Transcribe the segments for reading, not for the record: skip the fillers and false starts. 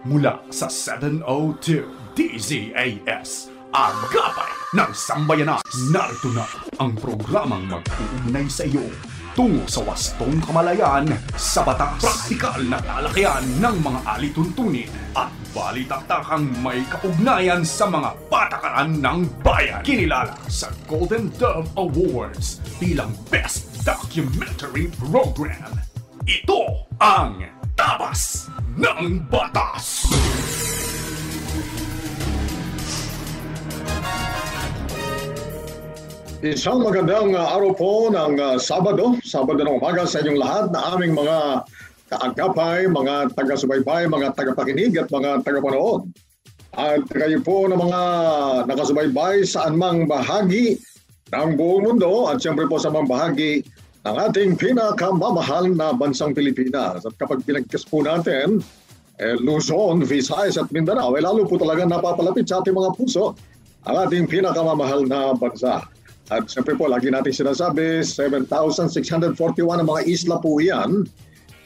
mula sa 702 DZAS, Agapay ng Sambayanan. Narito na ang programang mag-uugnay sa iyo tungo sa wastong kamalayan sa batas, praktikal na talakayan ng mga alituntunin at balitaktakang may kaugnayan sa mga patakaran ng bayan. Kinilala sa Golden Dove Awards bilang Best Documentary Program. Ito ang Tabas ng Batas! Isang magandang araw po ng Sabado ng umaga sa inyong lahat na aming mga kaagapay, mga taga-subaybay, mga tagapakinig at mga tagapanood. At kayo po na mga nakasubaybay saan mang bahagi ng buong mundo at siyempre po sa mga bahagi ng ating pinakamamahal na bansang Pilipinas. At kapag pinagkas po natin, Luzon, Visayas at Mindanao, lalo po talaga napapalapit sa ating mga puso ang ating pinakamamahal na bansa. At siyempre po, lagi natin sinasabi, 7,641 ang mga isla po yan,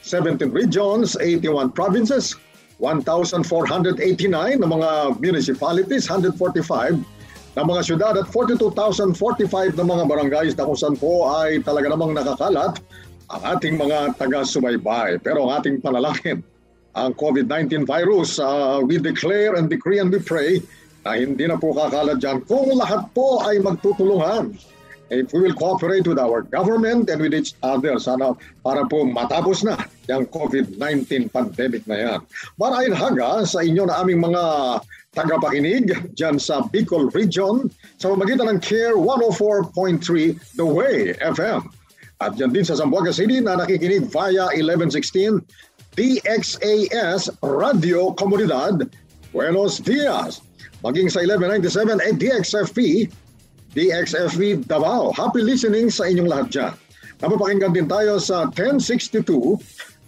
17 regions, 81 provinces, 1,489 na mga municipalities, 145 na mga syudad at 42,045 na mga barangays na kung saan po ay talaga namang nakakalat ang ating mga taga-subaybay. Pero ang ating panalangin, ang COVID-19 virus, we declare and decree and we pray na hindi na po kakalat dyan kung lahat po ay magtutulungan. If we will cooperate with our government and with each other, sana para po matapos na yung COVID-19 pandemic na yan. Marahin haga sa inyo na aming mga tagapakinig dyan sa Bicol Region sa pamamagitan ng CARE 104.3 The Way FM. At dyan din sa Zamboanga City na nakikinig via 1116 DXAS Radio Comunidad Buenos Dias. Maging sa 1197 DXFP Davao. Happy listening sa inyong lahat dyan. Napapakinggan din tayo sa 1062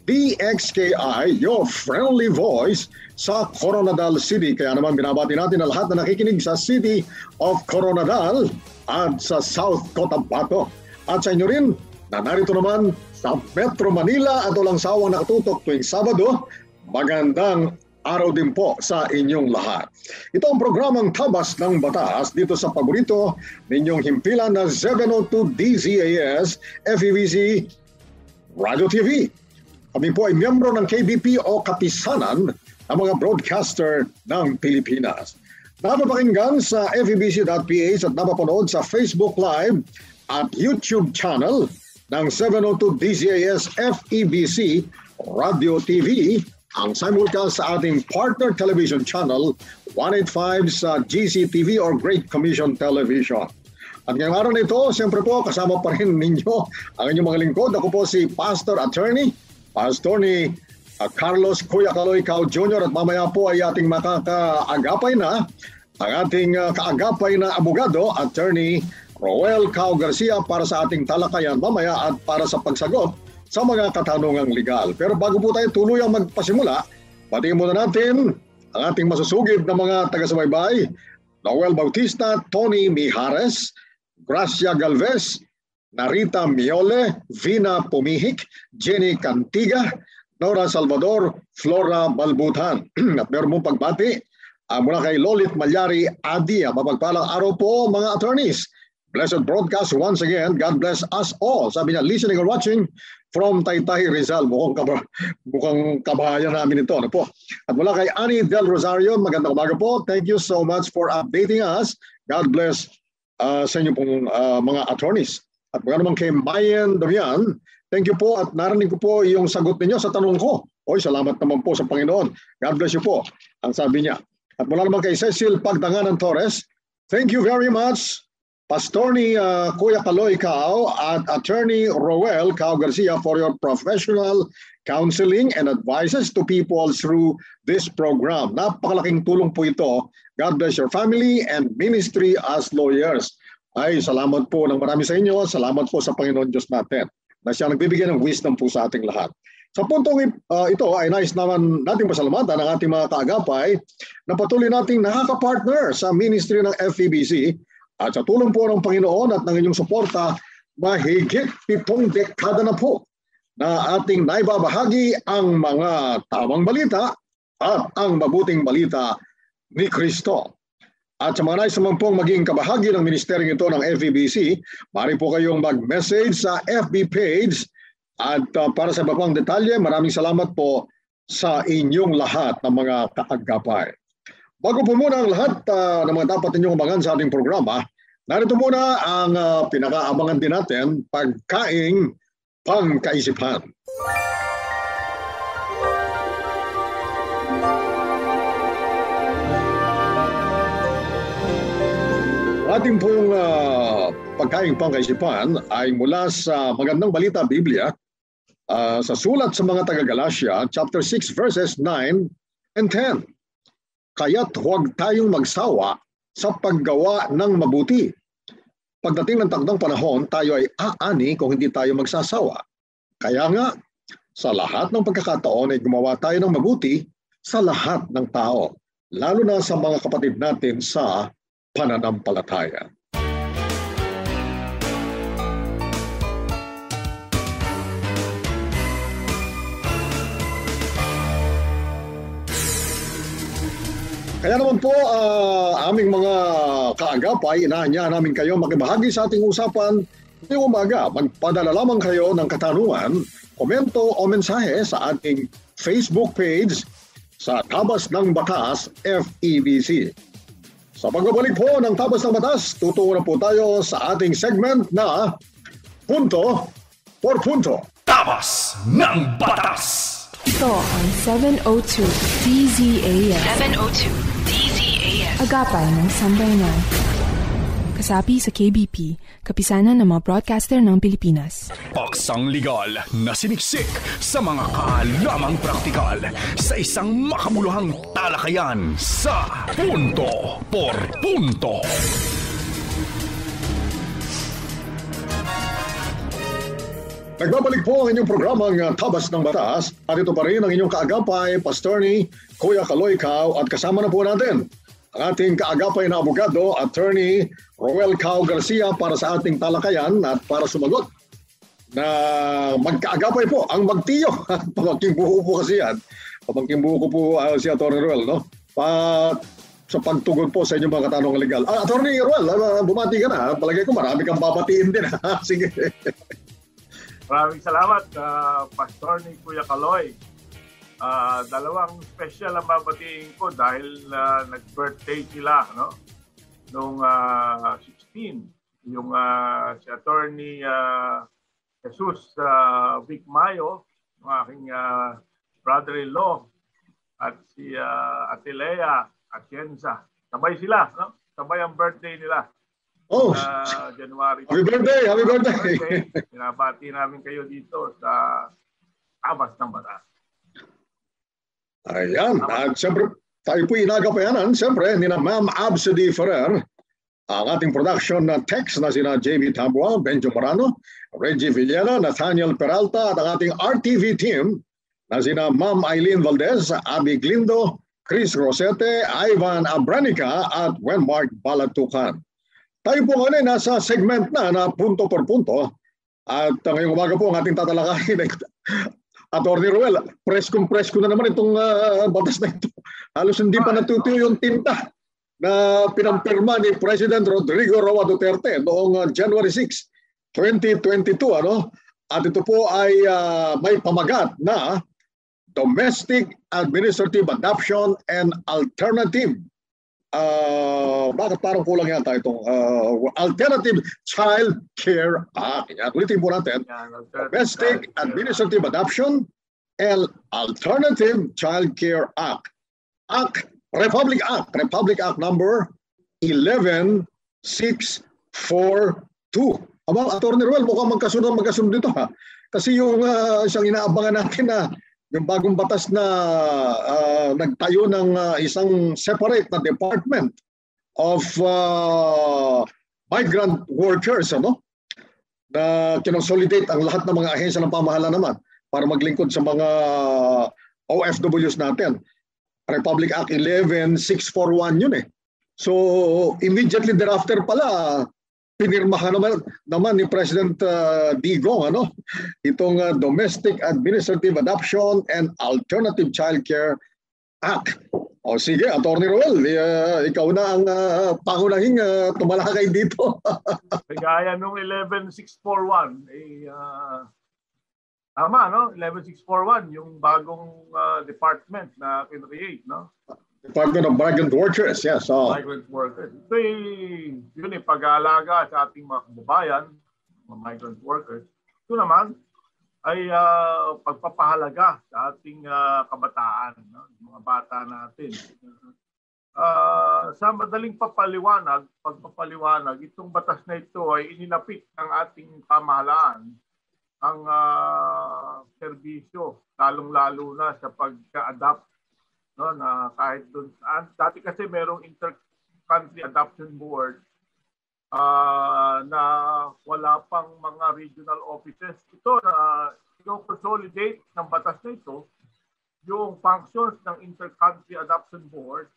DXKI, your friendly voice sa Coronadal City. Kaya naman binabati natin ang lahat na nakikinig sa City of Coronadal at sa South Cotabato. At sa inyo rin na narito naman sa Metro Manila at walang sawang nakatutok tuwing Sabado, magandang araw din po sa inyong lahat. Ito ang programang Tabas ng Batas dito sa paborito ninyong himpilan na 702 DZAS FEBC Radio TV. Kami po ay miyembro ng KBP o Kapisanan ng mga broadcaster ng Pilipinas. Napapakinggan sa febc.ph at napapanood sa Facebook Live at YouTube channel ng 702 DZAS FEBC Radio TV, ang simulcast sa ating partner television channel 185 sa GCTV or Great Commission Television. At ngayong araw na ito, siyempre po kasama pa rin ninyo ang inyong mga lingkod. Ako po si Pastor ni Carlos Kuya Kaloy Cao Jr. at mamaya po ay ating makakaagapay na ang ating kaagapay na abogado, Attorney Roel Cao Garcia para sa ating talakayan mamaya at para sa pagsagot sa mga katanungang legal. Pero bago po tayo tuluyang magpasimula, batiin muna natin ang ating masusugid na mga taga-subaybay, Noel Bautista, Tony Mijares, Gracia Galvez, Narita Miole, Vina Pumihik, Jenny Cantiga, Nora Salvador, Flora Balbutan. At meron mong pagbati mula kay Lolit Malyari Adia. Mapagpalang araw po mga attorneys. Blessed broadcast once again. God bless us all. Sabi niya, listening or watching from Taytay Rizal. Mukhang kabahayan namin ito. Ano po? At mula kay Annie Del Rosario, magandang umaga po. Thank you so much for updating us. God bless sa inyo pong mga attorneys. At mula naman kay Mayan Damian, thank you po at narinig ko po yung sagot ninyo sa tanong ko. Oy, salamat naman po sa Panginoon. God bless you po, ang sabi niya. At mula naman kay Cecil Pagdanganan Torres, thank you very much, Pastor ni Kuya Kaloy Cao at Attorney Roel Cao Garcia for your professional counseling and advices to people through this program. Napakalaking tulong po ito. God bless your family and ministry as lawyers. Ay, salamat po ng marami sa inyo. Salamat po sa Panginoon Diyos natin na siya nagbibigay ng wisdom po sa ating lahat. Sa puntong ito ay nais naman nating pasalamatan ang ating mga kaagapay na patuloy nating nakaka-partner sa ministry ng FEBC at sa tulong po ng Panginoon at ng inyong suporta, mahigit 7 dekada na po na ating naibabahagi ang mga tamang balita at ang mabuting balita ni Kristo. At sa mga nais naman pong maging kabahagi ng ministeryong ito ng FEBC, maaari po kayong mag-message sa FB page. At para sa iba pang detalye, maraming salamat po sa inyong lahat ng mga kaagapay. Bago po muna ang lahat ng mga dapat ninyong umangan sa ating programa, narito muna ang pinakaabangan din natin, pagkaing pangkaisipan. Ating pong pagkaing pangkaisipan ay mula sa Magandang Balita Biblia, sa sulat sa mga taga-Galacia, chapter 6, verses 9 and 10. Kaya't huwag tayong magsawa sa paggawa ng mabuti. Pagdating ng takdang panahon, tayo ay aani kung hindi tayo magsasawa. Kaya nga, sa lahat ng pagkakataon ay gumawa tayo ng mabuti sa lahat ng tao, lalo na sa mga kapatid natin sa pananampalataya. Kaya naman po, aming mga kaagapay, inaanyahan namin kayo makibahagi sa ating usapan ngayong umaga. Magpadala lamang kayo ng katanungan, komento o mensahe sa ating Facebook page sa Tabas ng Batas FEBC. Sa pagbabalik po ng Tabas ng Batas, tutungo na po tayo sa ating segment na Punto por Punto. Tabas ng Batas! Ito ang 702 DZAS. 702 DZAS. Agapay ng Sambayanan. Kasapi sa KBP, kapisanan ng mga broadcaster ng Pilipinas. Paksang legal na siniksik sa mga kaalamang praktikal sa isang makabuluhang talakayan sa Punto por Punto. Nagbabalik po ang inyong programang Tabas ng Batas at ito pa rin ang inyong kaagapay, Pastor ni Kuya Kaloy Cao, at kasama na po natin ang ating kaagapay na abogado, Attorney Roel Cao Garcia, para sa ating talakayan at para sumagot na magkaagapay po ang magtiyo. Pamangking buho po kasi yan. Pamangking buho ko po si Attorney Roel, no? Sa pagtugon po sa inyong mga katanungan legal. Attorney Roel, bumati ka na. Palagay ko marami kang babatiin din. Sige. Maraming salamat, Pastor ni Kuya Kaloy. Dalawang special ang babatiin ko dahil nag-birthday sila, no? Noong 16, yung si Attorney Jesus Vic Mayo, yung aking brother-in-law, at si Ate Lea Atienza. Sabay sila, no? Sabay ang birthday nila. Oh, January. Happy birthday! Happy birthday! Pinabati namin kayo dito sa Tabas ng Batas. Ayan. At siyempre, tayo po inagapayanan. Siyempre, ni na Ma'am Absidy Ferrer, ang ating production na text na sina JB Tabua, Benjo Morano, Reggie Villena, Nathaniel Peralta, at ang ating RTV team na sina Ma'am Eileen Valdez, Abby Glindo, Chris Rosete, Ivan Abranica, at Wenmark Balatukan. Tayo po ngayon nasa segment na punto por punto, at ngayong umaga po ang ating tatalakayin ay Attorney Roel, presko na naman itong batas na ito. Halos hindi pa natutuyo yung tinta na pinampirma ni President Rodrigo Roa Duterte noong January 6, 2022. At ito po ay may pamagat na Domestic Administrative Adoption and Alternative bakit parang kulang yata itong Alternative Child Care Act. Ulitin po natin. Domestic Administrative Adoption and Alternative Child Care Act. Republic Act number 11642. Aba, Attorney Roel, mukhang magkasunod dito ha. Kasi yung isang inaabangan natin na yung bagong batas na nagtayo ng isang separate na Department of Migrant Workers, na kinonsolidate ang lahat ng mga ahensya ng pamahalaan naman para maglingkod sa mga OFWs natin. Republic Act 11641 yun eh. So immediately thereafter pala, pinirmahan naman ni President Digong itong Domestic Administrative Adoption and Alternative Child Care O sige, Atty. Roel, ikaw na ang pangunahing tumalakay dito. Kagaya nung 11641, tama, no? 11641, yung bagong department na kinreate, no? Department of Migrant Workers, yes. Migrant workers. Ito yun pag-aalaga sa ating mga kababayan, mga migrant workers. Ito naman ay pagpapahalaga sa ating kabataan, no? Mga bata natin. Sa madaling pagpapaliwanag, itong batas na ito ay inilapit ng ating pamahalaan ang serbisyo, lalong-lalo na sa pagka-adapt, no, na kahit doon saan. Dati kasi merong inter-country adoption board na wala pang mga regional offices. Ito na i-consolidate ng batas na ito yung functions ng inter-country adoption board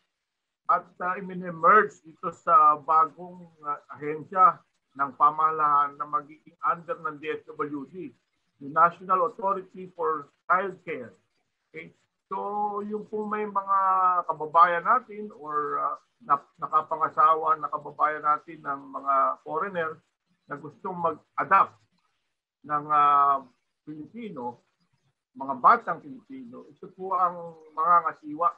at i-merge ito sa bagong ahensya ng pamahalaan na magiging under ng DSWD, yung National Authority for Child Care. Okay? So yung kung may mga kababayan natin or nakapangasawa na kababayan natin ng mga foreigner na gustong mag-adapt ng Pilipino, mga batang Pilipino, ito po ang mga ngasiwa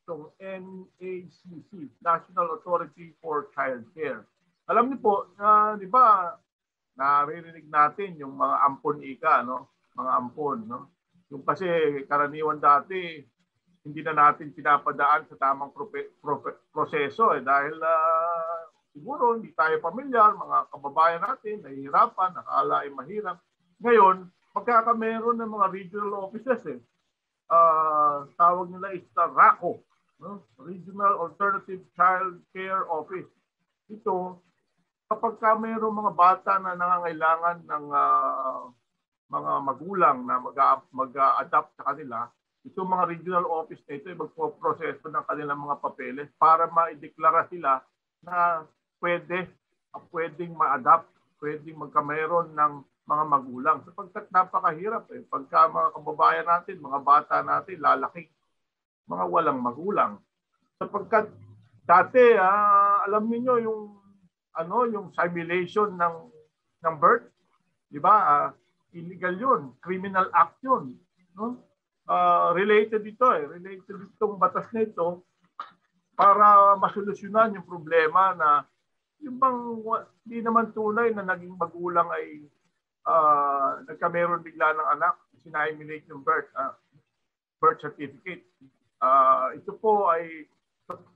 itong NACC, National Authority for Child Care. Alam niyo po, di ba, naririnig natin yung mga ampon ika, no? Mga ampon, no? Yung kasi karaniwan dati, hindi na natin pinapadaan sa tamang proseso dahil siguro hindi tayo pamilyar, mga kababayan natin, nahihirapan, nakala ay mahirap. Ngayon, pagka meron ng mga regional offices, tawag nila is RACO, no? Regional Alternative Child Care Office. Ito, kapag mayroong mga bata na nangangailangan ng mga magulang na mag-adapt sa kanila, itong mga regional office na ito ay magpo-proseso ng kanilang mga papeles para ma-ideklara sila na pwedeng ma-adapt, pwedeng magkameron ng mga magulang. Sapagkat napakahirap pagka mga kababayan natin, mga bata natin, lalaki, mga walang magulang. Sapagkat dati, alam niyo yung simulation ng birth, di ba? Illegal yun, criminal act yun, no? Related itong batas na ito para masolusyonan yung problema na yung bang di naman tunay na naging magulang ay nagkameron bigla ng anak, sinimulate yung birth certificate. Ito po ay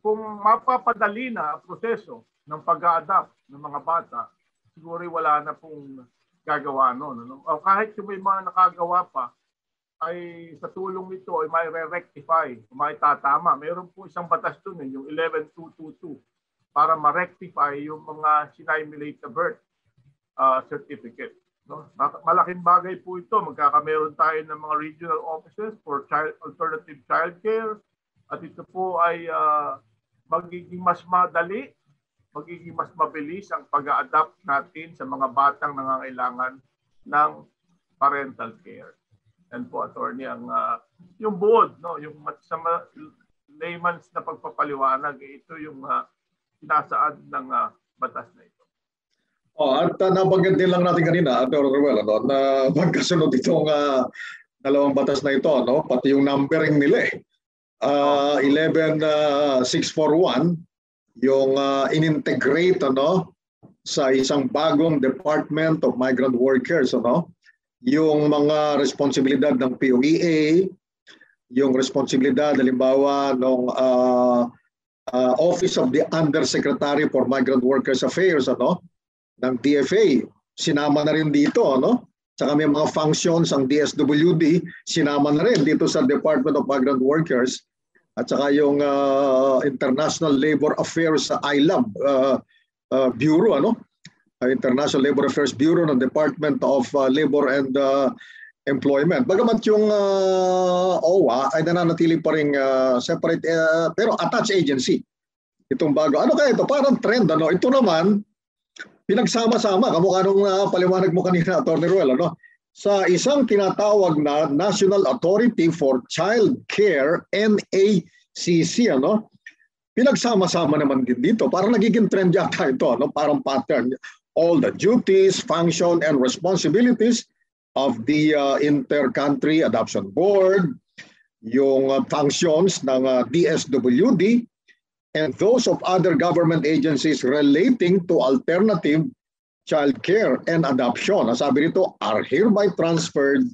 kung mapapadali na ang proseso ng pag-a-adapt ng mga bata, siguro wala na pong gagawa noon. No? O kahit yung may mga nakagawa pa, ay sa tulong nito ay may re-rectify, may tatama. Meron po isang batas doon, yung 11222, para ma-rectify yung mga sinimulate na birth certificate. No? Malaking bagay po ito. Magkakameron tayo ng mga regional offices for alternative child care at ito po ay magiging mas madali, magiging mas mabilis ang pag-a-adapt natin sa mga batang nangangailangan ng parental care. And po, attorney, yung buod, no, yung sa layman's na pagpapaliwanag, ito yung sinasaad ng batas na ito. At nabanggit din lang natin kanina, Atty. Ruel, na magkasunod itong dalawang batas na ito, no? Pati yung numbering nila 11641, yung in-integrate sa isang bagong Department of Migrant Workers, yung mga responsibilidad ng POEA, yung responsibilidad halimbawa ng Office of the Undersecretary for Migrant Workers Affairs, ng DFA, sinama na rin dito, Saka may mga functions ang DSWD, sinama na rin dito sa Department of Migrant Workers, at saka yung International Labor Affairs ILAB Bureau, International Labor Affairs Bureau ng Department of Labor and Employment. Bagamat yung OWA ay nananatili pa rin separate pero attached agency. Itong bago. Ano kaya ito? Parang trend. Ito naman, pinagsama-sama. Kamukha nung paliwanag mo kanina, Atty. Ruel, sa isang tinatawag na National Authority for Child Care, NACC. CC, ano? Pinagsama-sama naman din dito. Parang nagiging trend yata ito, ano? Parang pattern. All the duties, function, and responsibilities of the Inter-Country Adoption Board, yung functions ng DSWD, and those of other government agencies relating to alternative child care and adoption, sabi rito, are hereby transferred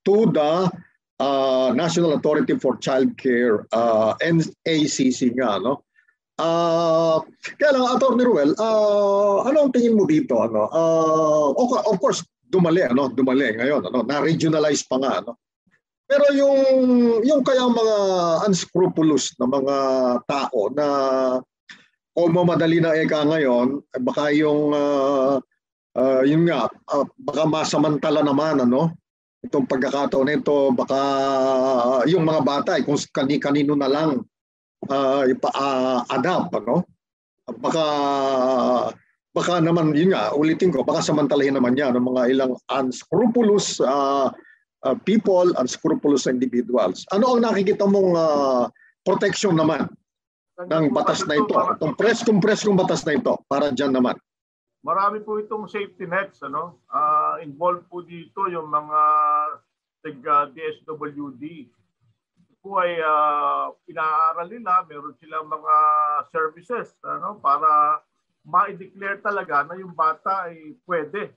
to the National Authority for Child Care, NACC nga, no? Kaya lang, Atty. Ruel, ano ang tingin mo dito? Ano? Of course, dumali ngayon, ano? Na-regionalize pa nga, ano? Pero yung kaya mga unscrupulous na mga tao na kung mamadali na eka ngayon, baka yun nga, baka masamantala naman, ano? Itong pagkakataon nito, baka yung mga bata, kung kani-kanino na lang ipa-adapt, ano? Baka naman, yun nga, ulitin ko, baka samantalahin naman yan ng mga ilang unscrupulous people, unscrupulous individuals. Ano ang nakikita mong protection naman ng batas na ito? Itong preskong batas na ito, para dyan naman. Marami po itong safety nets, ano? Involved po dito yung mga DSWD. Ito po ay pinaaral nila, meron silang mga services, ano? Para ma-declare talaga na yung bata ay pwedeng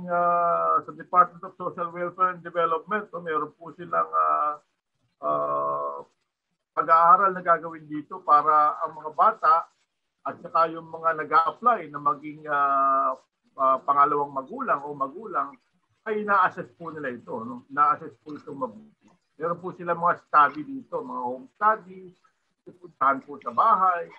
sa Department of Social Welfare and Development, meron po silang pag-aaral na gagawin dito para ang mga bata at saka yung mga nag-a-apply na maging pangalawang magulang o magulang ay na-assess po nila ito. No? Na-assess po ito mabuti. Meron po sila mga study dito, mga home studies, pupuntahan po sa bahay,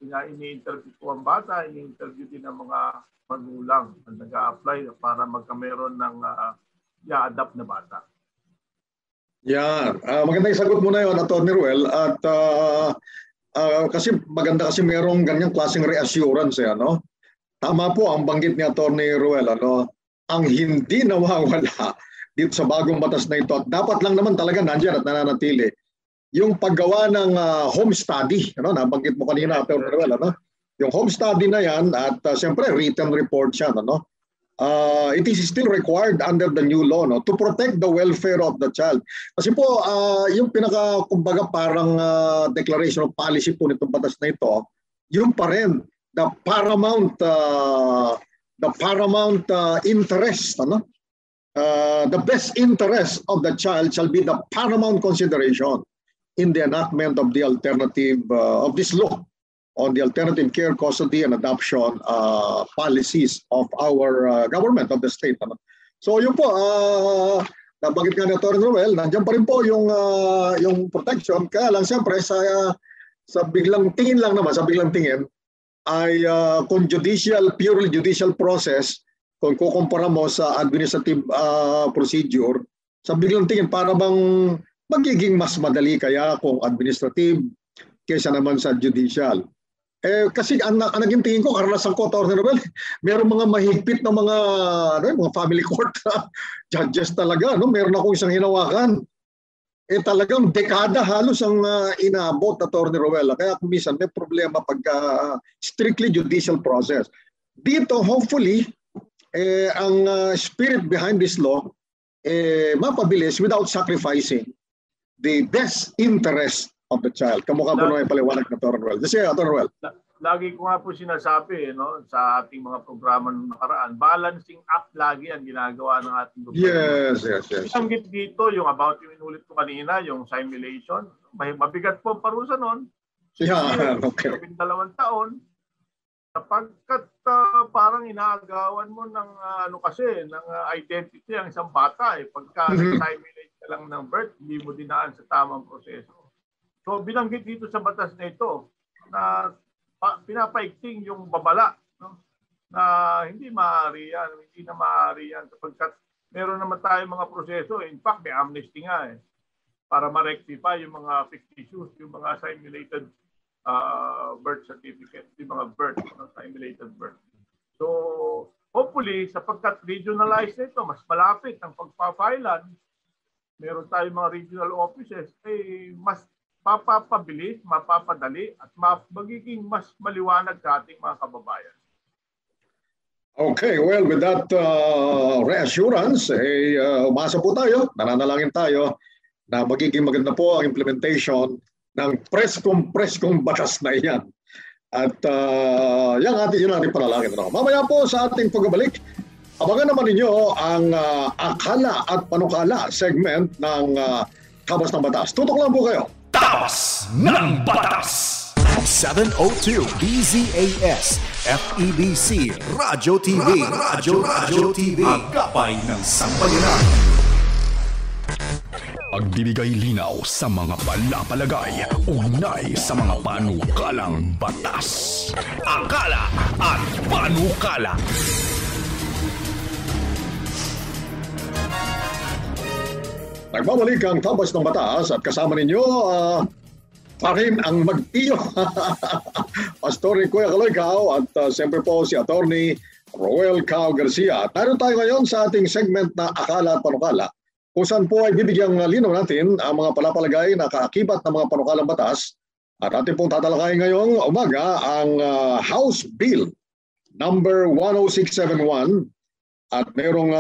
ini-interview po ang bata, ini-interview din ang mga magulang ang nag-a-apply para magkameron ng i-adapt na bata. Yan. Maganda yung sagot mo na yun, Atty. Ruel. At kasi maganda kasi merong ganyang klaseng reassurance. Ano? Tama po ang banggit ni Atty. Ruel. Ano? Ang hindi nawawala dito sa bagong batas na ito, at dapat lang naman talaga nandiyan at nananatili, yung paggawa ng home study. Ano? Nabanggit mo kanina, Atty. Ruel. Ano? Yung home study na yan at siyempre written report siya, no? It is still required under the new law, no, to protect the welfare of the child. Kasi po yung kumbaga parang declaration of policy po nitong batas na ito, yung pa rin the paramount interest, ano? The best interest of the child shall be the paramount consideration in the enactment of the alternative of this law on the alternative care, custody, and adoption policies of our government of the state. Ano? So yun po, nabanggit nga ni Atty. Ruel, nandiyan pa rin po yung protection. Kaya lang siyempre sa biglang tingin lang naman, ay kung purely judicial process, kung kukumpara mo sa administrative procedure, sa biglang tingin para bang magiging mas madali kaya kung administrative kaysa naman sa judicial. Kasi ang naging tingin ko, karanasan ko, Atty. Ruel, meron mga mahigpit na mga family court judges talaga. No? Meron akong isang hinawakan. Talagang dekada halos ang inaabot, Atty. Ruel. Kaya minsan may problema pagka strictly judicial process. Dito, hopefully, ang spirit behind this law, mapabilis without sacrificing the best interest of the child. Kamukha po na ipaliwanag na Atty. Ruel. Kasi Atty. Ruel. Lagi ko nga po sinasabi sa ating mga programa ng nakaraan, balancing act lagi ang ginagawa ng ating gobyerno. Yes. Isanggit dito yung about yung inulit ko kanina, yung simulation. Mabigat po ang parusa nun. Yeah, okay. 12 taon. Sapagkat parang inaagawan mo ng ng identity ang isang bata. Pagka simulate ka lang ng birth, hindi mo dinaan sa tamang proseso. So binanggit dito sa batas na ito na pinapaigting yung babala, no? Na hindi maaari yan sapagkat meron naman tayong mga proseso. In fact, may amnesty nga para ma-rectify yung mga fictitious, yung mga simulated birth certificate, yung mga simulated birth. So hopefully, sapagkat regionalized ito, mas malapit ang pagpapailan, meron tayong mga regional offices, mas mapapabilis, mapapadali, at magiging mas maliwanag sa ating mga kababayan. Okay, well, with that reassurance, umasa po tayo, nananalangin tayo na magiging maganda po ang implementation ng preskong batas na iyan. At yun ating panalangin. Mamaya po sa ating pagbabalik, abangan naman ninyo ang akala at panukala segment ng Tabas ng Batas. Tutok lang po kayo. Tabas ng Batas! 702 DZAS FEBC Radyo TV Radyo TV Agapay ng Sambayanan. Pagbibigay linaw sa mga palapalagay, ugnay sa mga panukalang batas. Akala at panukala. Nagbabalik ang Tabas ng Batas at kasama ninyo pa rin ang magtiyo. Pastor Kuya Kaloy-Cao at siyempre po si Attorney Roel Cao Garcia. At naroon tayo ngayon sa ating segment na Akala at Panukala, kung saan po ay bibigyang linaw natin ang mga palapalagay na kaakibat ng mga panukalang batas. At ating pong tatalakayin ngayong umaga ang House Bill number 10671. At mayroong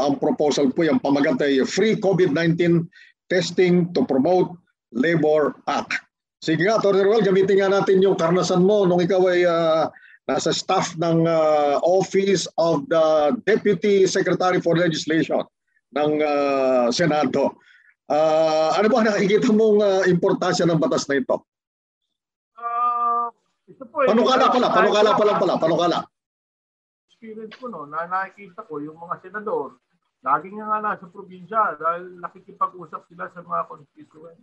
ang proposal po yung pamagat ay Free COVID-19 Testing to Promote Labor Act. Sige nga, Atty. Roel, gamitin nga natin yung karanasan mo nung ikaw ay nasa staff ng Office of the Deputy Secretary for Legislation ng Senado. Ano ba nakikita mong importansya ng batas na ito? Ito po, panukala. Experience ko na nakikita ko yung mga senador, laging nga nasa probinsya dahil nakikipag-usap sila sa mga constituents.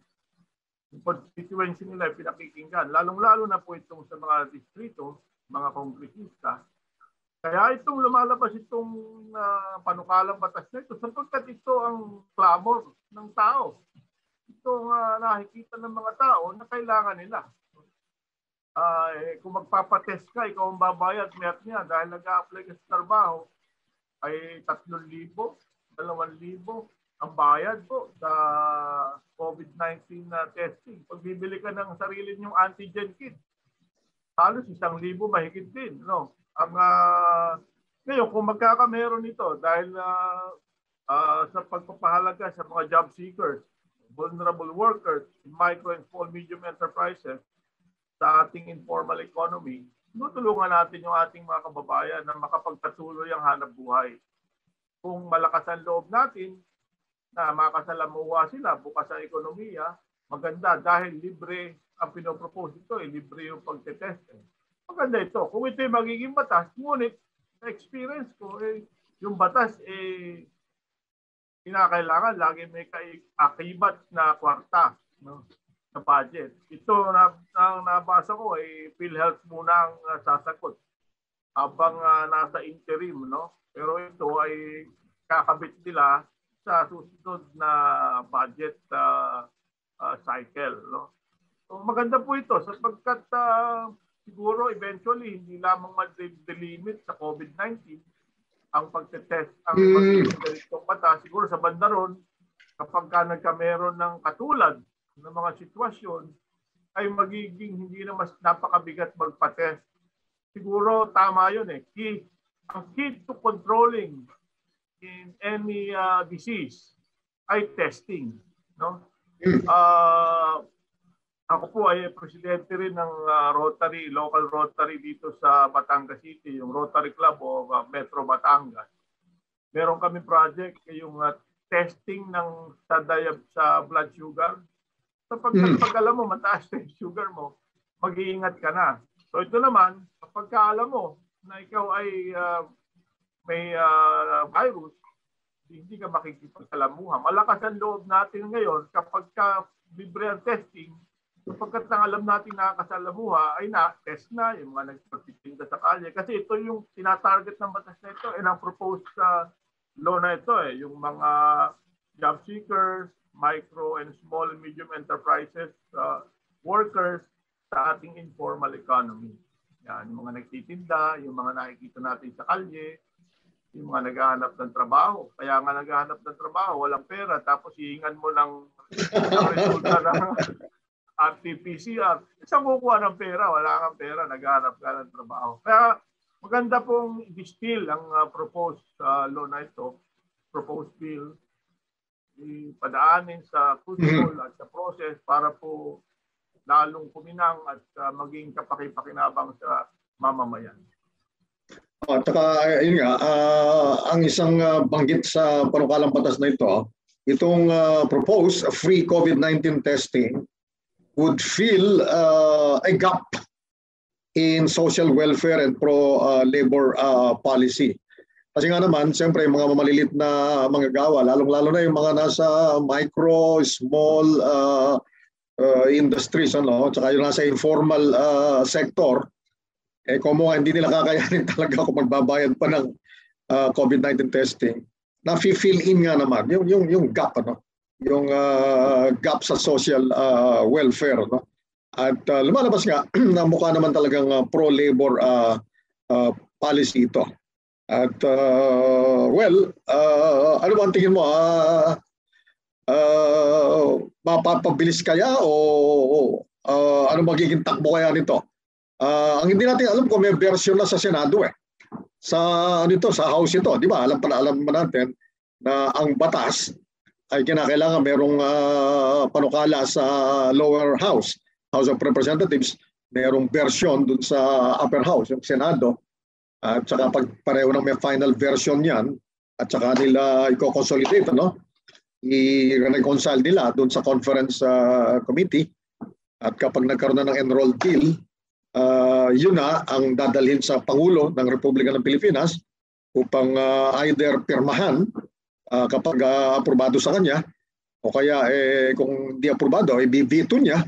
Yung constituency nila ay pinakikinggan. Lalong-lalo na po itong sa mga distrito, mga kongresista. Kaya itong lumalabas itong panukalang batas na ito sapagkat ito ang clamor ng tao. Itong nakikita ng mga tao na kailangan nila. Kung magpapatest ka, ikaw ang babayad niya dahil nag-a-apply ka sa trabaho ay 3,000, 2,000 ang bayad po sa COVID-19 testing. Pag bibili ka ng sarili niyong antigen kit, halos 1,000 mahigit din. No? Ngayon, kung magkakameron ito dahil sa pagpapahalaga sa mga job seekers, vulnerable workers, micro and small medium enterprises, sa ating informal economy, tutulungan natin yung ating mga kababayan na makapagpatuloy ang hanap buhay. Kung malakas ang loob natin na makasalamuha sila bukas sa ekonomiya, maganda dahil libre ang pinopropose ito, libre yung pagtetest. Maganda ito. Kung ito yung magiging batas, ngunit sa experience ko, yung batas kinakailangan lagi may akibat na kwarta. No? Sa budget. Ito ang nabasa ko ay PhilHealth muna ang sasagot habang nasa interim, no? Pero ito ay kakabit nila sa susunod na budget cycle, no? So maganda po ito sapagkat siguro eventually hindi lamang ma-delimit sa COVID-19 ang pagtetest ang ganitong bata. Siguro sa banda ron, kapag nagkameron ng katulad ng mga sitwasyon ay magiging hindi na mas napakabigat magpa-test. Siguro tama yun ang key to controlling in any disease ay testing. No? Ako po ay presidente rin ng local Rotary dito sa Batangas City, yung Rotary Club o Metro Batangas. Meron kami project yung testing ng sa blood sugar. Sapagkat pag alam mo, mataas na yung sugar mo, mag-iingat ka na. So ito naman, kapag alam mo na ikaw ay may virus, hindi ka makikipagsalamuha. Malakas ang loob natin ngayon kapag libre ang testing, sapagkat ang alam natin nakakasalamuha ay na-test na yung mga nagpagtitinda sa kalye. Kasi ito yung tinatarget ng batas na ito, ang proposed law na ito, yung mga job seekers, micro and small and medium enterprises, workers sa ating informal economy. Yan, yung mga nagtitinda, yung mga nakikita natin sa kalye, yung mga naghahanap ng trabaho. Kaya nga naghahanap ng trabaho, walang pera, tapos hihingan mo ng resulta ng RT-PCR. Saan kukuha ng pera? Wala kang pera, naghanap ka ng trabaho. Kaya maganda pong i-distill ang proposed law na ito, proposed bill, ipadaanin sa crucial at sa process para po lalong kuminang at maging kapaki-pakinabang sa mamamayan. At saka, yun nga, ang isang banggit sa panukalang batas na ito, itong proposed free COVID-19 testing would fill a gap in social welfare and pro-labor policy. Kasi nga naman, siyempre, mga mamalilit na mga gawa, lalong-lalo na yung mga nasa micro, small industries, tsaka yung nasa informal sector, kung hindi nila kakayanin talaga kung magbabayad pa ng COVID-19 testing, na-fill in nga naman yung gap, yung gap sa social welfare. At lumalabas nga na mukha naman talagang pro-labor policy ito. At ano ba ang tingin mo? Mapapabilis kaya o ano magiging takbo kaya nito? Ang hindi natin alam kung may version na sa Senado sa House ito, di ba? Alam natin na ang batas ay kinakailangan merong panukala sa lower house of Representatives, merong version dun sa upper house, yung Senado. At saka pag pareho ng may final version yan, at saka nila i-consolidate, i-reconcile nila dun sa conference committee. At kapag nagkaroon na ng enrolled bill, yun na ang dadalhin sa Pangulo ng Republika ng Pilipinas upang either pirmahan kapag aprobado sa kanya, o kaya kung di aprobado, i-veto niya.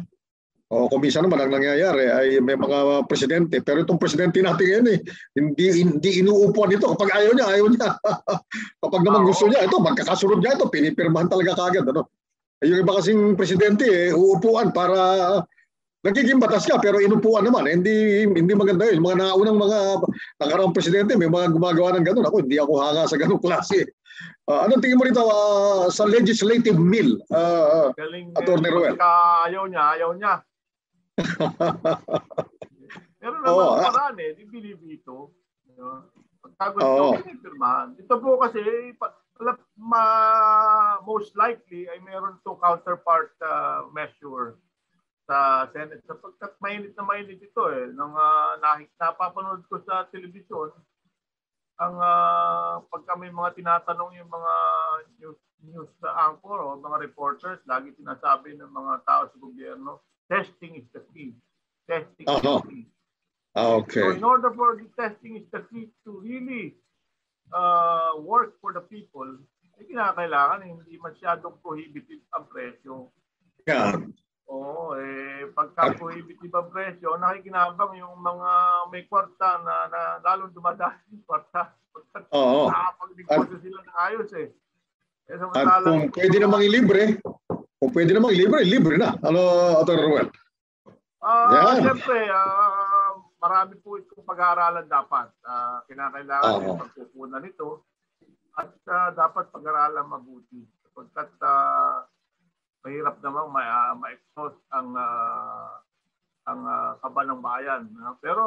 O kung minsan naman ang nangyayari ay may mga presidente, pero itong presidente natin ngayon hindi inuupuan ito. Kapag ayaw niya. Kapag naman gusto niya, ito, magkakasunod niya ito, pinipirmahan talaga kagad. Yung iba kasing presidente, uupuan para nagiging batas ka, pero inupuan naman. Hindi maganda yun. Mga naunang mga nakaraang presidente, may mga gumagawa ng gano'n. Ako, hindi ako hanga sa gano'ng klase. Anong tingin mo rito sa legislative mill, Atty. Roel? Ayaw niya. Pero naman paraan di binibito. Pagka gusto, pinipirmahan. Ito po kasi, most likely, ay meron to counterpart measure sa Senate. Sapagkat mainit ito nung napapanood ko sa telebisyon, ang pagka may mga tinatanong yung mga news anchor o mga reporters, lagi sinasabi ng mga tao sa gobyerno, testing is the key. Testing is the key. Okay. So in order for the testing is the key to really work for the people, kinakailangan hindi masyadong prohibitive ang presyo. Yeah. Oo, pagka prohibitive ang presyo, nakikinabang yung mga may kwarta na lalong dumadaan yung kwarta. Nakapag-negosyo sila ng ayos At kung pwede namang ilibre, libre na. Atty. Roel? Siyempre, marami po itong pag-aaralan dapat. Kinakailangan yung pagkukunan nito at dapat pag-aaralan mabuti. Pagkat mahirap namang ma-exhaust ang kaba ng bayan. Pero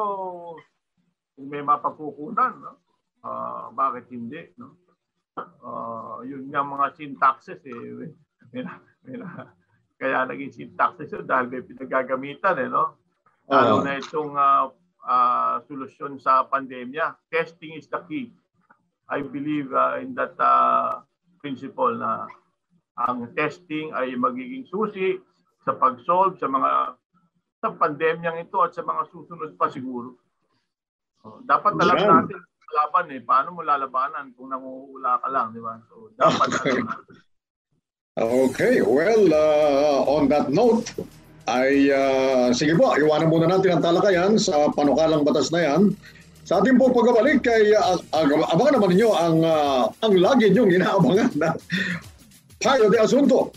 kung may mapagkukunan, bakit hindi? Yun nga mga syntaxes kaya naging syntaxes dahil may pinagagamitan lalo na itong solusyon sa pandemya. Testing is the key. I believe in that principle na ang testing ay magiging susi sa pag-solve sa pandemyang ito at sa mga susunod pa siguro. Dapat alam natin laban paano mo lalabanan kung nanguhula ka lang, di ba? So dapat alam natin. Okay, well, on that note, sige po, iwanan muna natin ang talakayan sa panukalang batas na yan. Sa ating po pagbabalik, abangan naman ninyo ang lagi niyong inaabangan na Payo de Asunto.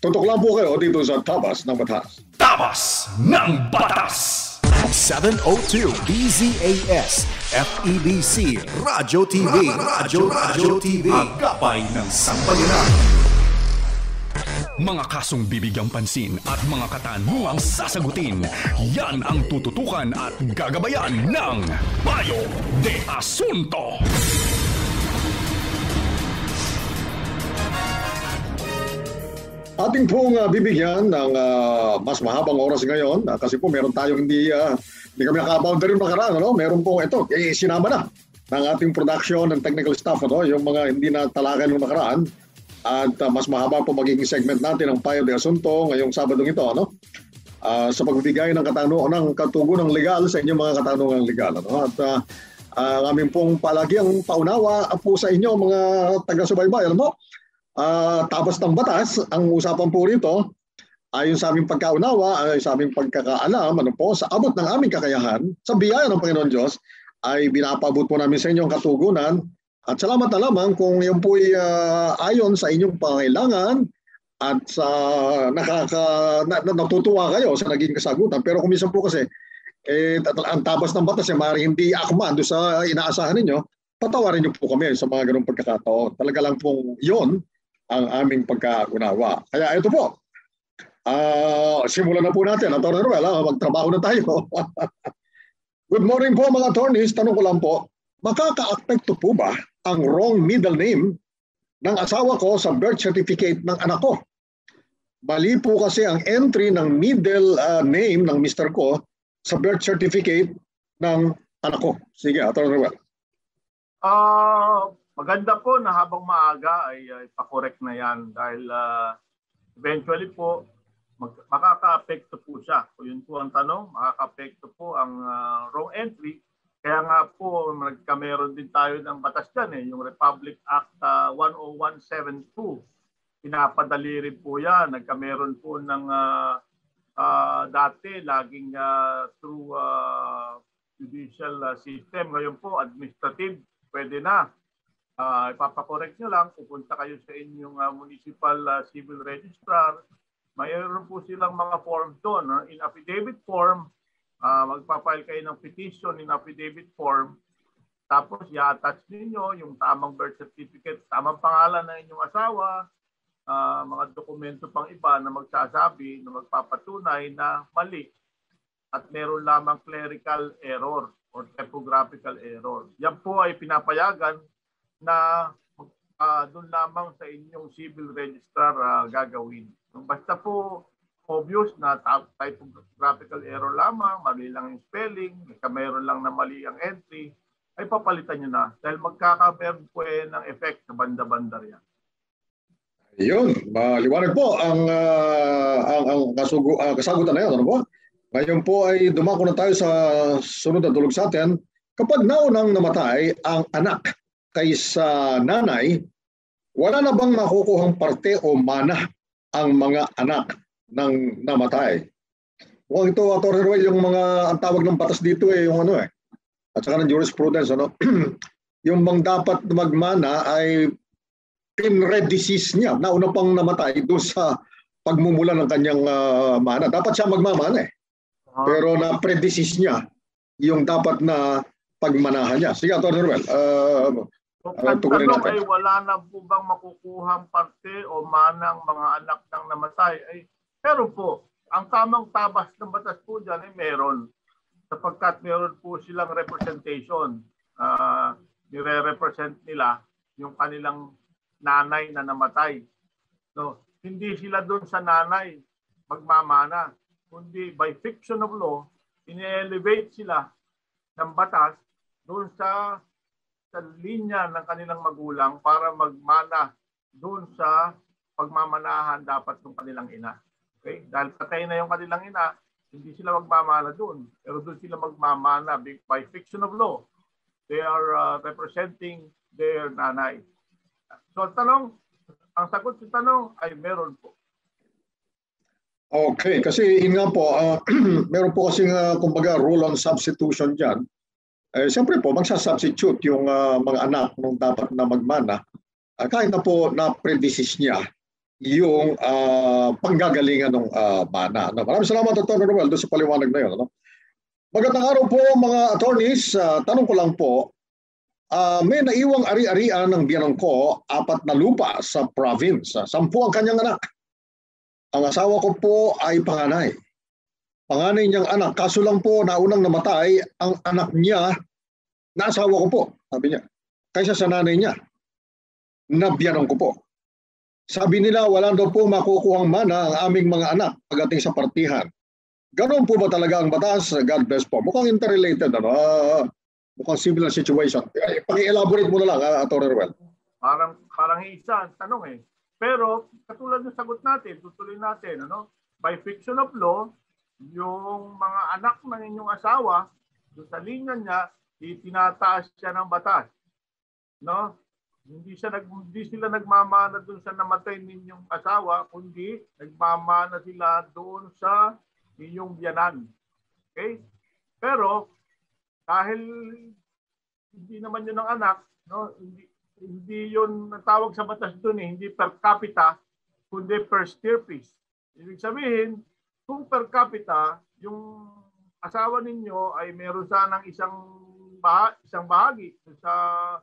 Tutok lang po kayo dito sa Tabas ng Batas. Tabas ng Batas! 702 DZAS FEBC Radyo TV. Radyo TV. Agapay ng Sambayanan. Mga kasong bibigyang pansin at mga katanungang sasagutin. Yan ang tututukan at gagabayan ng Payo de Asunto. Ating pong bibigyan ng mas mahabang oras ngayon kasi po meron tayong hindi kami nakaboundary rin makaraan. Meron po ito, sinama na ng ating production and technical staff, yung mga hindi na talakan ng nakaraan. At mas mahaba po magiging segment natin ng Payo de Asunto ngayong Sabadong ito. Sa pagbibigay ng katugunang legal sa inyong mga katanungang legal. At aming pong palagyang paunawa po sa inyo mga taga-subaybay. Tapos ng batas, ang usapan po rito, ayon sa aming pagkaunawa, ayon sa aming pagkakaalam, sa abot ng aming kakayahan, sa biyaya ng Panginoon Diyos, ay binapabot po namin sa inyo ang katugunan. At salamat na lamang kung yun po ay ayon sa inyong pangailangan at sa natutuwa kayo sa naging kasagutan. Pero kung minsan po kasi, ang tapos ng batas, maaaring hindi akman doon sa inaasahan ninyo, patawarin niyo po kami sa mga ganong pagkakataon. Talaga lang pong yun ang aming pagkaunawa. Kaya ito po, simulan na po natin. Atty. Ruel, magtrabaho na tayo. Good morning po mga attorneys. Tanong ko lang po, makaka-apekto po ba ang wrong middle name ng asawa ko sa birth certificate ng anak ko? Mali po kasi ang entry ng middle name ng mister ko sa birth certificate ng anak ko. Sige, Atty. Ruel. Maganda po na habang maaga ay ipakorek na yan dahil eventually po makaka-apekto po siya. Kung yun po ang tanong, makaka-apekto po ang wrong entry. Kaya nga po nagkameron din tayo ng batas dyan, yung Republic Act 10172. Pinapadali rin po yan. Nagkameron po ng dati laging through judicial system. Ngayon po administrative, pwede na. Ipapakorek nyo lang, pupunta kayo sa inyong municipal civil registrar. Mayroon po silang mga forms doon. In affidavit form, magpapile kayo ng petition in affidavit form. Tapos i-attach ninyo yung tamang birth certificate, tamang pangalan ng inyong asawa, mga dokumento pang iba na magsasabi, na magpapatunay na mali. At meron lamang clerical error or typographical error. Yan po ay pinapayagan na doon lamang sa inyong civil registrar gagawin. Basta po obvious na typographical error lamang, mali lang yung spelling, mayroon lang na mali ang entry, ay papalitan nyo na dahil magkakameron po ng effect sa banda-banda yan. Yun, maliwanag po ang kasagutan na yun. Ano po? Ngayon po ay dumako na tayo sa sunod na tulog sa atin. Kapag naunang namatay ang anak kaysa nanay, wala na bang makukuhang parte o mana ang mga anak ng namatay? Mukhang ito, Atty. Ruel, yung ang tawag ng batas dito yung at saka ng jurisprudence, yung dapat magmana ay pinredecease niya, nauna pang namatay doon sa pagmumula ng kanyang mana. Dapat siya magmamana pero na-predecease niya yung dapat na pagmanahan niya. Sige, Atty. Ruel. Ang tanong ay wala na po bang makukuhang parte o manang mga anak ng namatay? Pero po, ang tamang tabas ng batas po dyan ay meron. Sapagkat meron po silang representation. Nire-represent nila yung kanilang nanay na namatay. No, hindi sila doon sa nanay magmamana. Kundi by fiction of law, in-elevate sila ng batas doon sa linya ng kanilang magulang para magmana doon sa pagmamanahan dapat ng kanilang ina. Okay? Dahil patay na yung kanilang ina, hindi sila magmamana doon. Pero doon sila magmamana by fiction of law. They are representing their nanay. So ang sagot sa tanong ay meron po. Okay, kasi yun nga po, meron po kasing kumbaga rule on substitution dyan. Siyempre po, magsasubstitute yung mga anak nung dapat na magmana kahit na po na-predecease niya yung panggagalingan ng mana. Maraming salamat, Atty. Ruel, doon sa paliwanag na yun. Magandang araw po mga attorneys. Tanong ko lang po, may naiwang ari-arian ng biyanang ko, 4 na lupa sa province. 10 ang kanyang anak. Ang asawa ko po ay panganay. Panganay niyang anak. Kaso lang po, naunang namatay ang anak niya na asawa ko po, sabi niya. Kaysa sa nanay niya, nabiyanan ko po. Sabi nila, wala daw po makukuhang mana ang aming mga anak pagdating sa partihan. Ganon po ba talaga ang batas? God bless po. Mukhang interrelated. Mukhang similar situation. Paki-elaborate mo na lang, Atty. Ruel. Parang isa ang tanong eh. Pero katulad ng sagot natin, tutuloy natin, by fiction of law, yung mga anak ng inyong asawa, doon sa linya niya, itinataas siya ng batas. No? Hindi sila nagmamana doon sa namatay ninyong asawa, kundi nagmamana sila doon sa inyong biyanan. Okay? Pero dahil hindi naman yun ang anak, hindi yun natawag sa batas doon hindi per capita, kundi per stirpes. Ibig sabihin, kung per capita, yung asawa ninyo ay meron sanang isang bahagi sa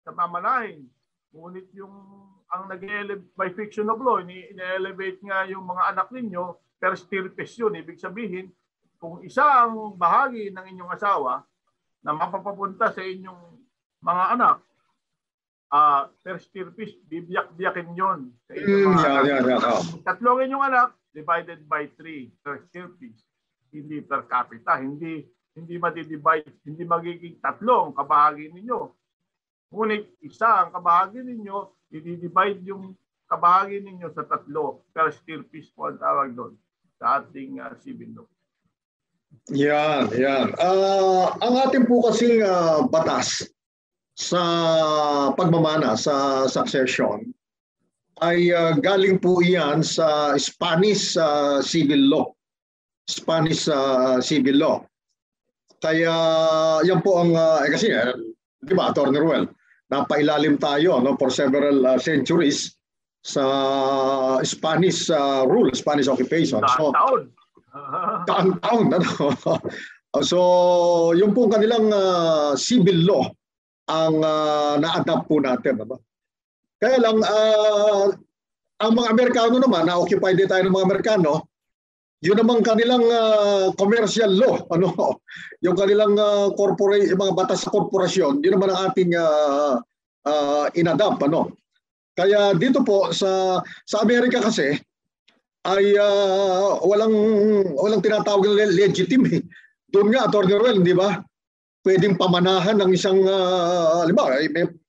mamanahin. Ngunit ang nag-elevate by fiction of law, ine-elevate nga yung mga anak ninyo per stirpes yun. Ibig sabihin, kung isa ang bahagi ng inyong asawa na mapapapunta sa inyong mga anak, per stirpes, bibiyak-biyakin yun. Sa inyong mga anak. Tatlong inyong anak, divided by 3 per stirpes. Hindi per capita. Hindi madidivide, hindi magiging tatlong kabahagi ninyo. Ngunit isa ang kabahagi ninyo, i-divide yung kabahagi ninyo sa tatlo per stirpes po ang tawag doon sa ating civil law. Yan. Ang ating po kasing batas sa pagmamana sa succession ay galing po iyan sa Spanish civil law. Spanish civil law. Kaya yan po ang kasi di ba, Atty. Ruel, napailalim tayo for several centuries sa Spanish rule, Spanish occupation. So, taon. So, yung po kanilang civil law ang na-adapt po natin. Kaya lang, ang mga Amerikano naman, na-occupy din tayo ng mga Amerikano, yun naman kanilang commercial law, yung kanilang mga batas sa korporasyon, yun naman ang ating inadapt, Kaya dito po sa Amerika kasi ay walang tinatawag na legitimate. Doon nga, Atty. Ruel, di ba? Pwedeng pamanahan ng isang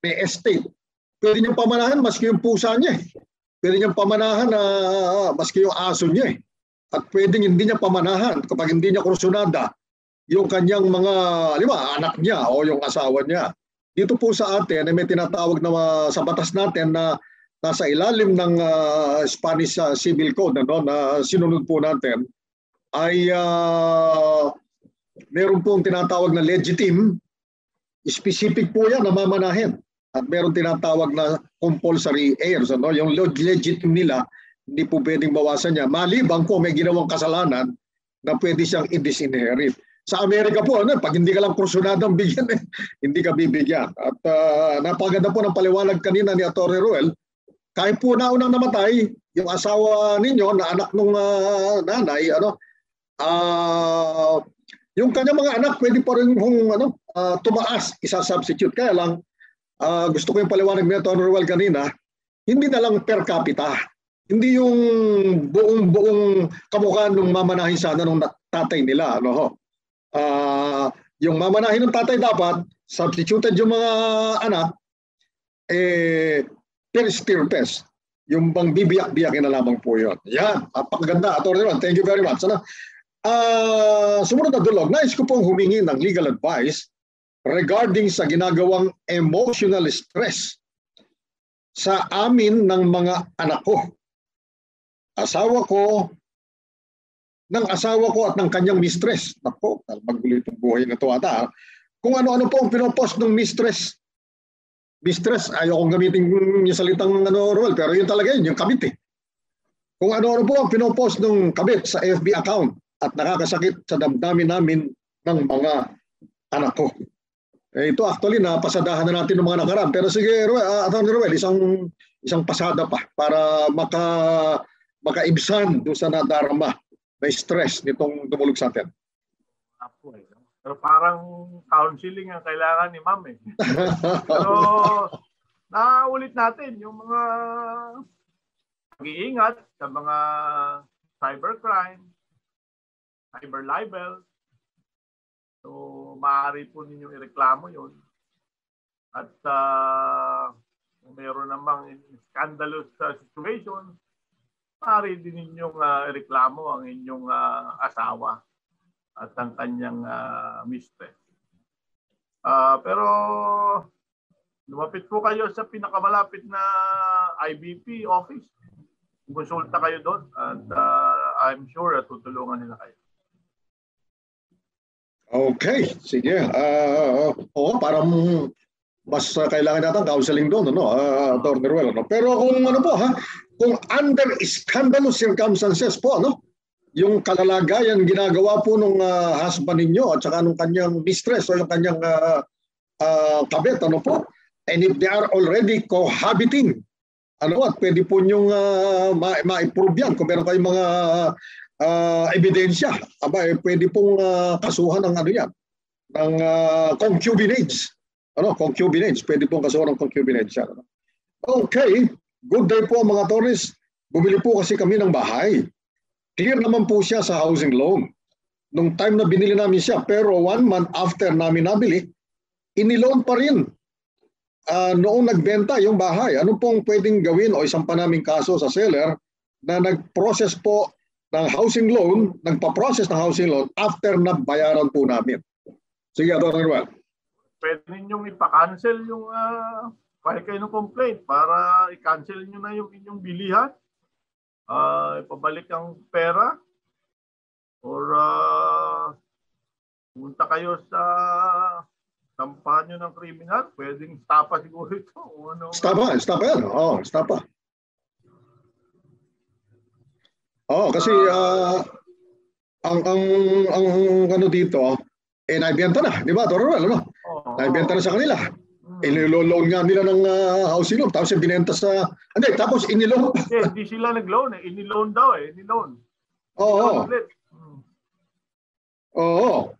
may estate. Pwede niyang pamanahan maski yung pusa niya. Pwede niyang pamanahan maski yung aso niya. At pwedeng hindi niya pamanahan kapag hindi niya kursunada yung kanyang mga anak niya o yung asawa niya. Dito po sa atin, may tinatawag na sa batas natin na nasa ilalim ng Spanish Civil Code na sinunod po natin ay meron pong tinatawag na legitim, specific po yan na mamanahin. At meron tinatawag na compulsory heirs. Yung legitim nila, hindi po pwedeng bawasan niya. Maliban kung may ginawang kasalanan na pwede siyang i-disinherit. Sa Amerika po, pag hindi ka lang kursunadang bigyan, hindi ka bibigyan. At napaganda po ng paliwanag kanina ni Atty. Ruel, kahit po naunang namatay, yung asawa ninyo na anak ng nanay, yung kanyang mga anak pwede pa rin tumaas, isa-substitute. Kaya lang, gusto ko yung paliwanag ni Atty. Ruel kanina, hindi na lang per capita. Hindi yung buong kamukha ng mamanahin sana ng tatay nila. Yung mamanahin ng tatay dapat, substituted yung mga anak, per stirpes. Yung bang bibiyak-biyakin na lamang po yun. Yan, napakaganda. Atty. Ruel, thank you very much. Sumunod na dulog, nais ko pong humingi ng legal advice regarding sa ginagawang emotional stress sa amin ng mga anak ko. Asawa ko at ng kanyang mistress. Nako, magulo itong buhay na ito ata. Kung ano-ano po ang pinopost ng mistress. Mistress, ayaw kong gamitin yung salitang Ruel, pero yun talaga yun, yung kabit Kung ano-ano po ang pinopost ng kabit sa FB account at nakakasakit sa damdamin namin ng mga anak ko. Ito actually, napasadahan na natin ng mga nakaraan. Pero sige, Atty. Ruel, isang pasada pa para makaibsan doon sa nadarama na stress nitong dumulog sa atin. Apo, pero parang counseling ang kailangan ni Ma'am eh. Pero naulit natin yung mga pag-iingat sa mga cybercrime, cyber libel. So maaari po ninyong ireklamo yun. At kung meron namang scandalous situation, maaari din ninyong ireklamo ang inyong asawa at ang kanyang mistress. Pero lumapit po kayo sa pinakamalapit na IBP office. Konsulta kayo doon at I'm sure tutulungan nila kayo. Okay, sige. Parang mas kailangan natin counseling doon, Atty. Ruel. Pero kung kung under scandalous circumstances po, yung kalalagayan ginagawa po nung husband ninyo at saka nung kanyang mistress o yung kanyang kabet, and if they are already cohabiting, at pwede po nyong ma-prove yan kung meron kayong mga ebidensya, pwede pong kasuhan ng ng concubinage. Concubinage, pwede pong kasuhan ng concubinage. Okay, good day po mga attorneys. Bumili po kasi kami ng bahay. Clear naman po siya sa housing loan. Nung time na binili namin siya, pero 1 month after namin nabili, iniloan pa rin. Noong nagbenta yung bahay, ano pong pwedeng gawin o isang pa naming kaso sa seller na nag-process po ng housing loan, nagpa-process ng housing loan after na bayaran po namin. Sige, Atty. Ruel. Pwede ninyong ipa-cancel yung file kayo ng complaint para i-cancel nyo na yung inyong bilihan. Ipabalik ang pera or punta kayo sa sampahan nyo ng kriminal. Pwedeng stapa siguro ito. Stapa yan. Stapa. Kasi ang dito, naibenta na, di ba, Atty. Ruel, naibenta na sa kanila. Inilo-loan nga nila ng housing loan, tapos binenta sa... tapos iniloan. Hindi sila nag-loan iniloan daw iniloan.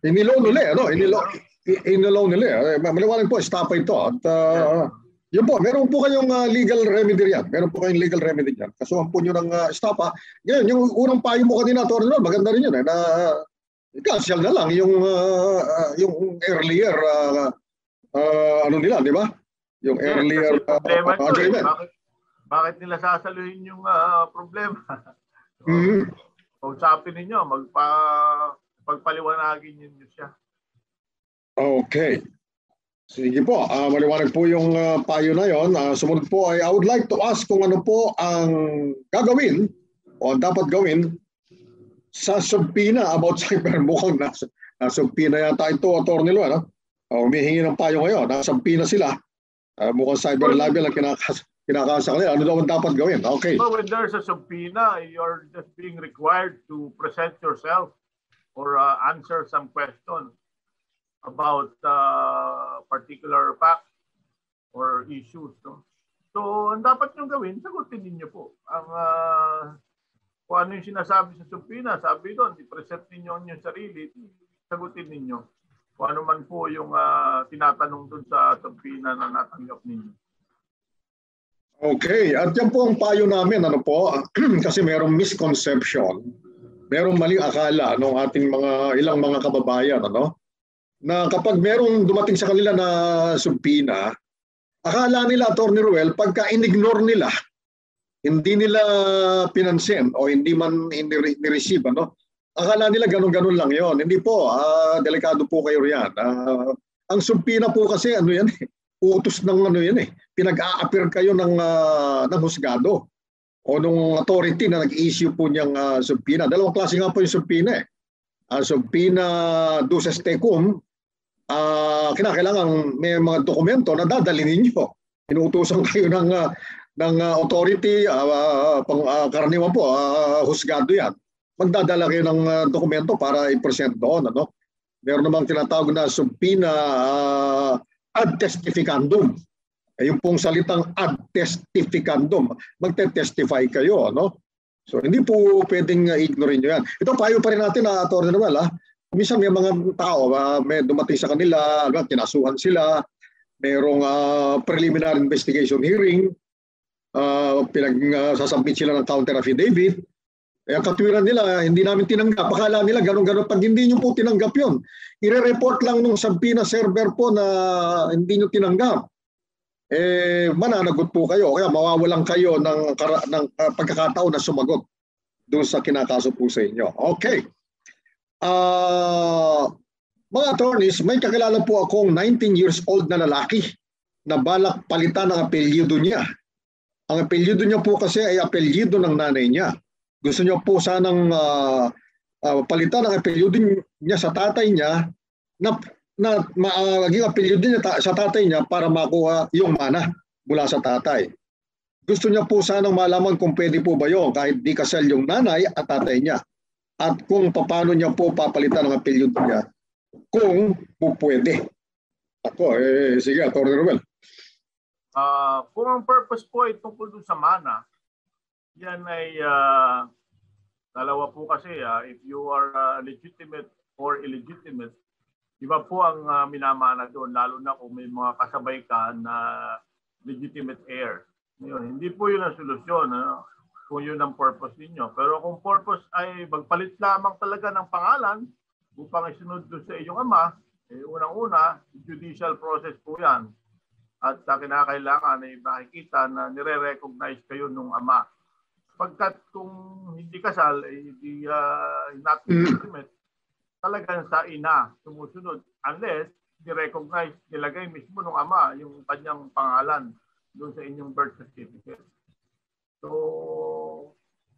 Iniloan ulit, iniloan ulit. Maliwanag po, stapa ito. At yun po, meron po kayong legal remedy yan. Kasuhan po nyo ng stapa. Ngayon, yung unang payo mo kanina, Atty. Ruel, maganda rin yun. I-cancel na lang yung earlier nila, di ba? Yung earlier agreement. Bakit nila sasaluhin yung problema? Usapin ninyo, pagpaliwanagin niyo siya. Okay. Sige po, maliwanag po yung payo na yon. Sumunod po ay I would like to ask kung ano po ang gagawin o dapat gawin sa subpina about cyber. Mukhang subpina yata ito, Atty. Ruel, humihingi ng payo ngayon. Nasampi na sila. Mukhang cyber libel ang kinakasa kanila. Ano daw ang dapat gawin? Okay. So when there's a subpoena, you're just being required to present yourself or answer some question about particular facts or issues. So ang dapat nyo gawin, sagutin ninyo po. Kung ano yung sinasabi sa subpoena, sabi doon, i-present ninyo ang inyong sarili, sagutin ninyo. Kung ano man po yung tinatanong dun sa subpoena na natanggap ninyo. Okay, at yan po ang payo namin, kasi merong misconception, merong maling akala ng ating ilang mga kababayan, na kapag merong dumating sa kanila na subpoena, akala nila, Atty. Ruel, pagka in-ignore nila, hindi nila pinansin o hindi man ni-receive, akala nila ganun-ganun lang yon. Hindi po, delikado po kayo riyan. Ang subpoena po kasi utos ng pinag-a-appear kayo ng husgado o ng authority na nag-issue po niyang subpoena. Dalawang klase nga po yung subpoena. Subpoena duces tecum, kinakailangan may mga dokumento na dadalhin ninyo. Inuutosan kayo ng authority, karaniwan po, husgado yan. Magdadala kayo ng dokumento para i-present doon. Meron namang tinatawag na subpoena ad testificandum. Yung pong salitang ad testificandum, magte-testify kayo. So hindi po pwedeng ignorin nyo yan. Ito payo pa rin natin na Atty. Noel. Minsan may mga tao, may dumating sa kanila, kinasuhan sila, mayroong preliminary investigation hearing, sasubmit sila ng counter affidavit. Ang katwiran nila, hindi namin tinanggap. Akala nila ganun-ganun. Pag hindi nyo po tinanggap yun, i-report lang nung Sabina server po na hindi nyo tinanggap. Mananagot po kayo. Kaya mawawalan kayo ng pagkakataon na sumagot doon sa kinakaso po sa inyo. Okay. Mga attorneys, may kakilala po akong 19 years old na lalaki na balak palitan ang apelyido niya. Ang apelyido niya po kasi ay apelyido ng nanay niya. Gusto niya po sanang palitan ang apelyido niya sa tatay niya na maging apelyido niya sa tatay niya para makuha yung mana mula sa tatay. Gusto niya po sanang malaman kung pwede po ba yun kahit di kasal yung nanay at tatay niya. At kung paano niya po papalitan ang apelyido niya kung po pwede. Ako, sige, Atty. Noel. Kung ang purpose po ay tungkol dun sa mana, yan ay dalawa po kasi. If you are legitimate or illegitimate, iba po ang minamana doon, lalo na kung may mga kasabay ka na legitimate heir. Ngayon, hindi po yun ang solusyon kung yun ang purpose ninyo. Pero kung purpose ay magpalit lamang talaga ng pangalan upang isunod doon sa inyong ama, unang-una, judicial process po yan. At kinakailangan ay makikita na nire-recognize kayo nung ama. Pagkat kung hindi kasal, hindi not legitimate, talagang sa ina sumusunod unless ni-recognize, nilagay mismo ng ama yung kanyang pangalan doon sa inyong birth certificate. So,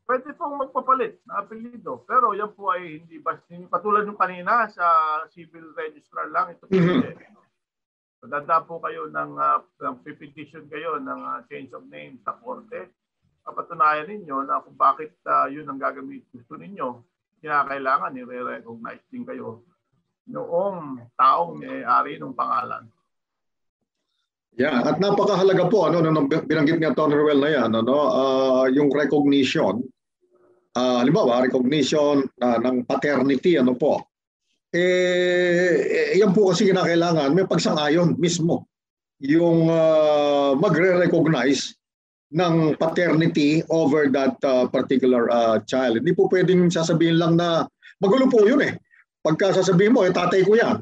pwede pong magpapalit na apelyido. Pero yan po ay hindi patulad yung kanina sa civil registrar lang. Ito po so, dada po kayo ng petition kayo ng change of name sa korte. Kapatunayan ninyo na kung bakit yun ang gagamit gusto ninyo. Kinakailangan i-recognize din kayo noong taong may-ari ng pangalan. Yeah, at napakahalaga po nung binanggit ni Atty. Noel na yan, yung recognition. Halimbawa, recognition ng paternity, yan po kasi kinakailangan may pagsang-ayon mismo yung magre-recognize ng paternity over that particular child. Hindi po pwedeng sasabihin lang na magulo po yun Pagka sasabihin mo, tatay ko yan.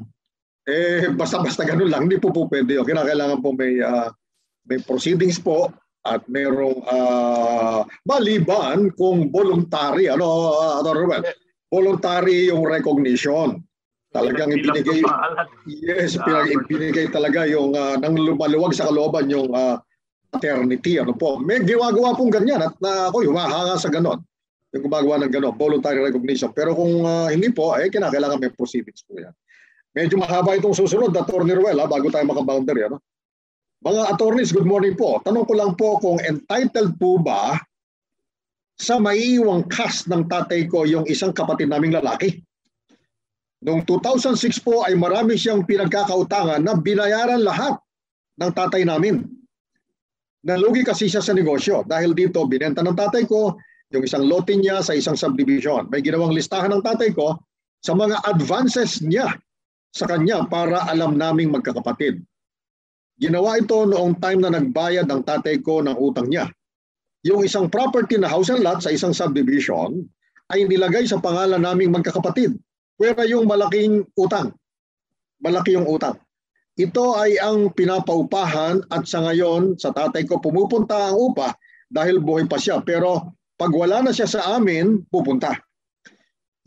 Basta-basta ganun lang. Hindi po pwede yun. Kinakailangan po may proceedings po at mayroong maliban kung voluntary. Voluntary yung recognition. Talagang ibinigay, ibinigay talaga yung nang lumaluwag sa kalooban yung paternity. May ginagawa pong ganyan at ako humahanga sa ganon. Yung gumagawa ng ganon, voluntary recognition. Pero kung hindi po, kinakailangan may proceedings po yan. Medyo mahaba itong susunod, Atty. Noel, bago tayo makaboundary. Mga attorneys, good morning po. Tanong ko lang po kung entitled po ba sa maiiwang cast ng tatay ko yung isang kapatid naming lalaki. Noong 2006 po ay marami siyang pinagkakautangan na binayaran lahat ng tatay namin. Nalugi kasi siya sa negosyo dahil dito binenta ng tatay ko yung isang lote niya sa isang subdivision. May ginawang listahan ng tatay ko sa mga advances niya sa kanya para alam naming magkakapatid. Ginawa ito noong time na nagbayad ng tatay ko ng utang niya. Yung isang property na house and lot sa isang subdivision ay nilagay sa pangalan naming magkakapatid. Pero yung malaking utang, malaki yung utang. Ito ay ang pinapaupahan at sa ngayon sa tatay ko pumupunta ang upa dahil buhay pa siya. Pero pag wala na siya sa amin, pupunta.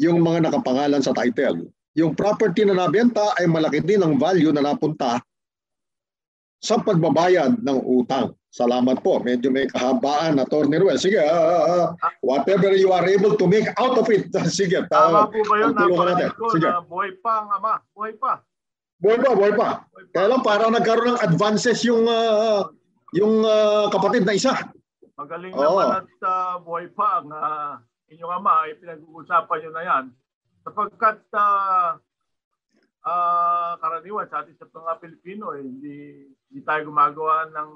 Yung mga nakapangalan sa title. Yung property na nabenta ay malaki din ang value na napunta sa pagbabayad ng utang. Salamat po. Medyo may kahabaan, Atty. Noel. Sige, whatever you are able to make out of it. Sige. Tama po ba yun? Napakaliit ko na buhay pa ang ama. Buhay pa. Buhay pa. Kaya lang parang nagkaroon ng advances yung kapatid na isa. Magaling naman at buhay pa ang inyong ama. Pinag-uusapan nyo na yan. Sapagkat karaniwan sa atin sa mga Pilipino, hindi tayo gumagawa ng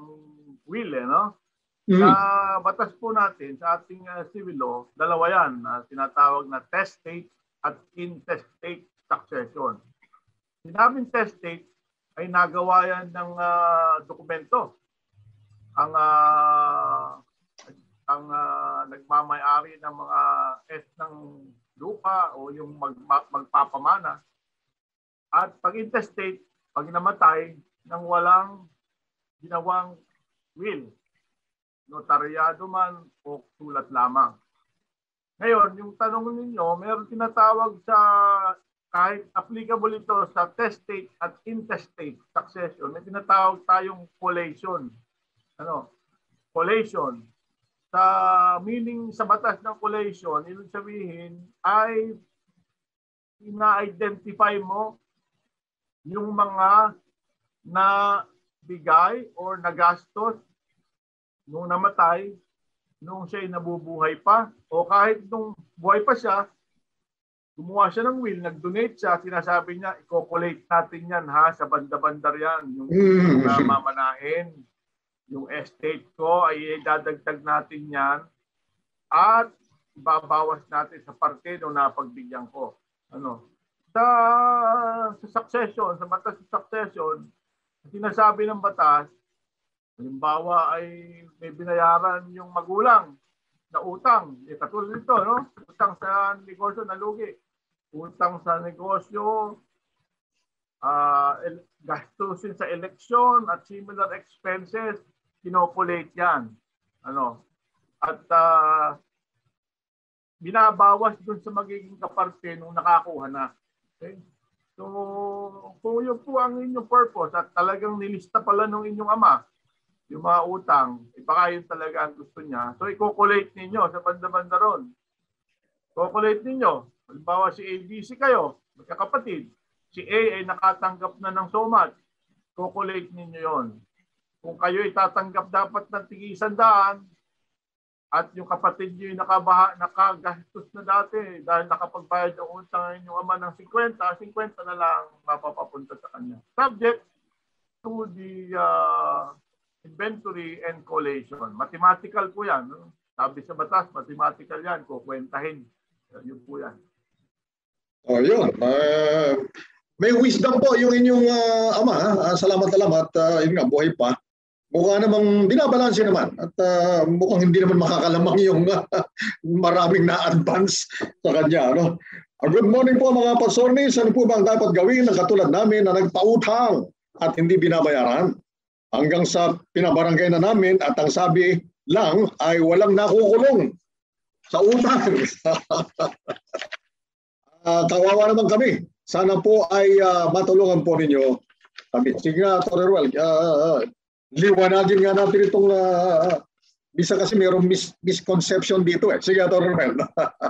will, no? Sa batas po natin, sa ating civil law, dalawa yan, tinatawag na testate at intestate succession. Sinabing testate ay nagawa yan ng dokumento. Ang nagmamay-ari ng mga ng lupa o yung magpapamana. At pag intestate, pag namatay ng walang ginawang will, notaryado man o sulat lamang. Ngayon, yung tanong ninyo, mayroon tinatawag sa, kahit applicable ito sa testate at intestate succession, may tinatawag tayong collation. Collation. Sa meaning sa batas ng collation, ibig sabihin ay ina-identify mo yung mga na bigay or nagastos nung namatay, nung siya'y nabubuhay pa, o kahit nung buhay pa siya, gumawa siya ng will, nag-donate siya, sinasabi niya, i-collate natin yan ha, sa banda-bandar yan, yung mamanahin, yung estate ko, ay dadagdag natin yan, at babawas natin sa parte nung napagbigyan ko. Sa succession, sa batas sa succession, sinasabi ng batas, halimbawa ay may binayaran yung magulang na utang. Katulad nito, no? Utang sa negosyo na lugi. Utang sa negosyo, gastusin sa eleksyon at similar expenses, kinopulate yan. At binabawas dun sa magiging kaparte nung nakakuha na. Okay? So, kung yun po ang inyong purpose at talagang nilista pala ng inyong ama, yung mga utang, baka yun talaga ang gusto niya. So, i-collate ninyo sa banda-banda ron. I-collate ninyo. Halimbawa si ABC kayo, magkakapatid. Si A ay nakatanggap na ng so much. I-collate ninyo yon. Kung kayo ay tatanggap dapat ng tig-100 at yung kapatid nyo yung nakagastos na dati dahil nakapagbayad ng utang yung ama ng 50 na lang mapapapunta sa kanya. Subject to the inventory and collation. Mathematical po yan. No? Sabi sa batas, mathematical yan. Kukwentahin. Yun po yan. Yun. May wisdom po yung inyong ama. Salamat. Yun nga, buhay pa. Mukha namang binabalanse naman. At mukhang hindi naman makakalamang yung maraming na-advance sa kanya. No? Good morning po mga pasornis. Ano po ba ang dapat gawin ng katulad namin na nagpautang at hindi binabayaran? Hanggang sa pinabarangay na namin at ang sabi lang ay walang nakukulong sa utang. Kawawa naman kami. Sana po ay matulungan po ninyo kami. Sige nga, Torerwell, liwanagin nga natin itong bisa kasi mayroong misconception dito eh. Sige, Torerwell.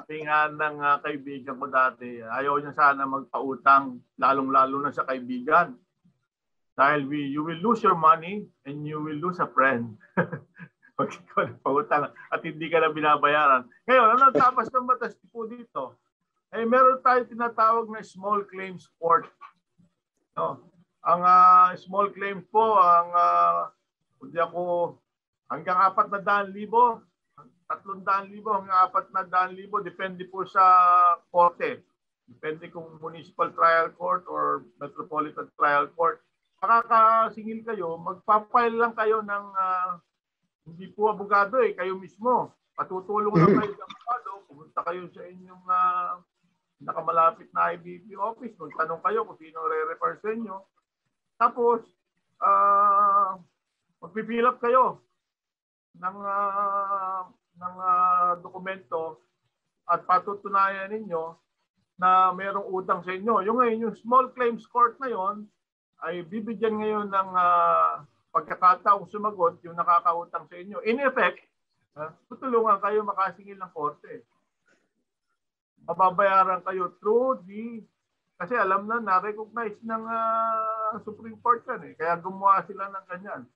Tingnan ng kaibigan ko dati, ayaw niya sana magpautang, lalong-lalo na sa kaibigan. Dahil you will lose your money and you will lose a friend. Pag ikaw nagpautang at hindi ka na binabayaran. Ngayon, ano tapos ng batas po dito? Eh, meron tayo tinatawag na small claims court. No? Ang small claims po, hindi ako hanggang 400,000, 300,000 hanggang 400,000, depende po sa korte. Depende kung municipal trial court or metropolitan trial court. Makakasingil kayo, magpapile lang kayo ng hindi po abogado kayo mismo. Patutulong lang kayo ng abogado, pumunta kayo sa inyong nakamalapit na IBP office, magtanong kayo kung sino re-refer sa inyo. Tapos, mag-fill up kayo ng dokumento at patutunayan ninyo na mayroong utang sa inyo. Yung small claims court na yon ay bibigyan ngayon ng pagkakataong sumagot yung nakakautang sa inyo. In effect, tutulungan kayo makasingil ng korte. Mababayaran kayo through kasi alam na-recognize ng Supreme Court yan Kaya gumawa sila ng ganyan.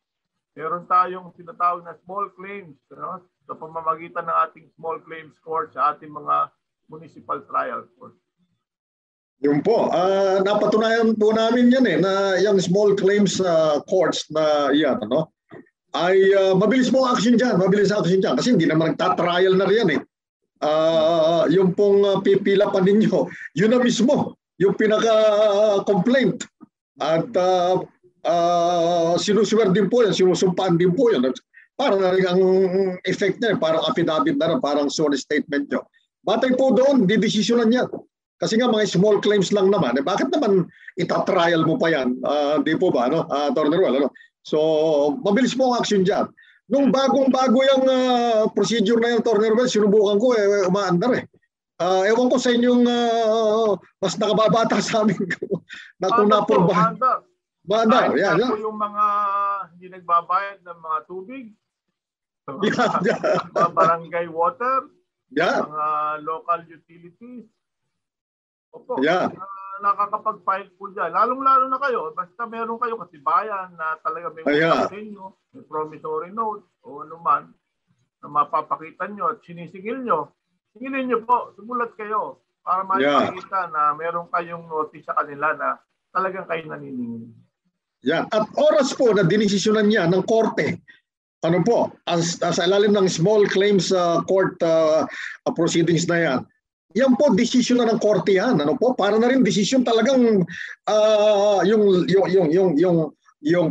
Meron tayong tinatawag na small claims sa pamamagitan ng ating small claims court sa ating mga municipal trial court. Yun po. Napatunayan po namin yan na yung small claims courts na yan, ay mabilis po ang action dyan. Kasi hindi naman nagtatrial na riyan eh. Yung pong pipila pa ninyo, yun na mismo, yung pinaka-complaint. At sinusumar din po yan, sinusumpaan din po yan. Parang ang effect niya, parang affidavit na rin, parang sworn statement nyo. Batay po doon, didesisyonan yan. Kasi nga mga small claims lang naman, bakit naman itatrial mo pa yan? Di po ba, no? Attorney Ruel, ano? So, mabilis po ang action dyan. Nung bagong-bago yung procedure na yung Attorney Ruel, sinubukan ko, umaandar eh. Ewan ko sa inyong mas nakababata sa amin na kung napurbahan. Maandar, yan. Yung mga hindi nagbabayad ng mga tubig, mga barangay water, mga local utilities. Opo, nakakapag-file po dyan. Lalong-lalo na kayo, basta meron kayo katibayan na talaga may inyo, may promissory note o anuman na mapapakita nyo at sinisingil nyo. Singilin nyo po, sumulat kayo para makikita na meron kayong notice sa kanila na talagang kayo naniningil. Yan. At oras po na dinisisyonan niya ng korte, ano po, sa ilalim ng small claims court proceedings na yan, yan po, desisyon na ng korte yan. Ano po? Para na rin desisyon talagang yung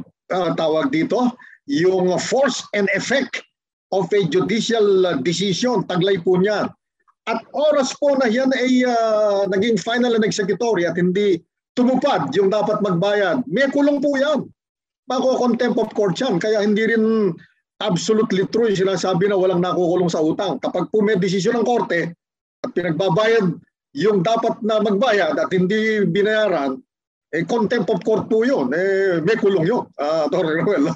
tawag dito, yung force and effect of a judicial decision, taglay po niya. At oras po na yan ay naging final and executory at hindi tumupad yung dapat magbayad, may kulong po yan. Bako contempt of court yan. Kaya hindi rin absolutely true yung sinasabi na walang nakukulong sa utang. Kapag po may desisyon ng korte, at pinagbabayad yung dapat na magbayad at hindi binayaran, contempt of court po yun. May kulong yun, Attorney Ruel.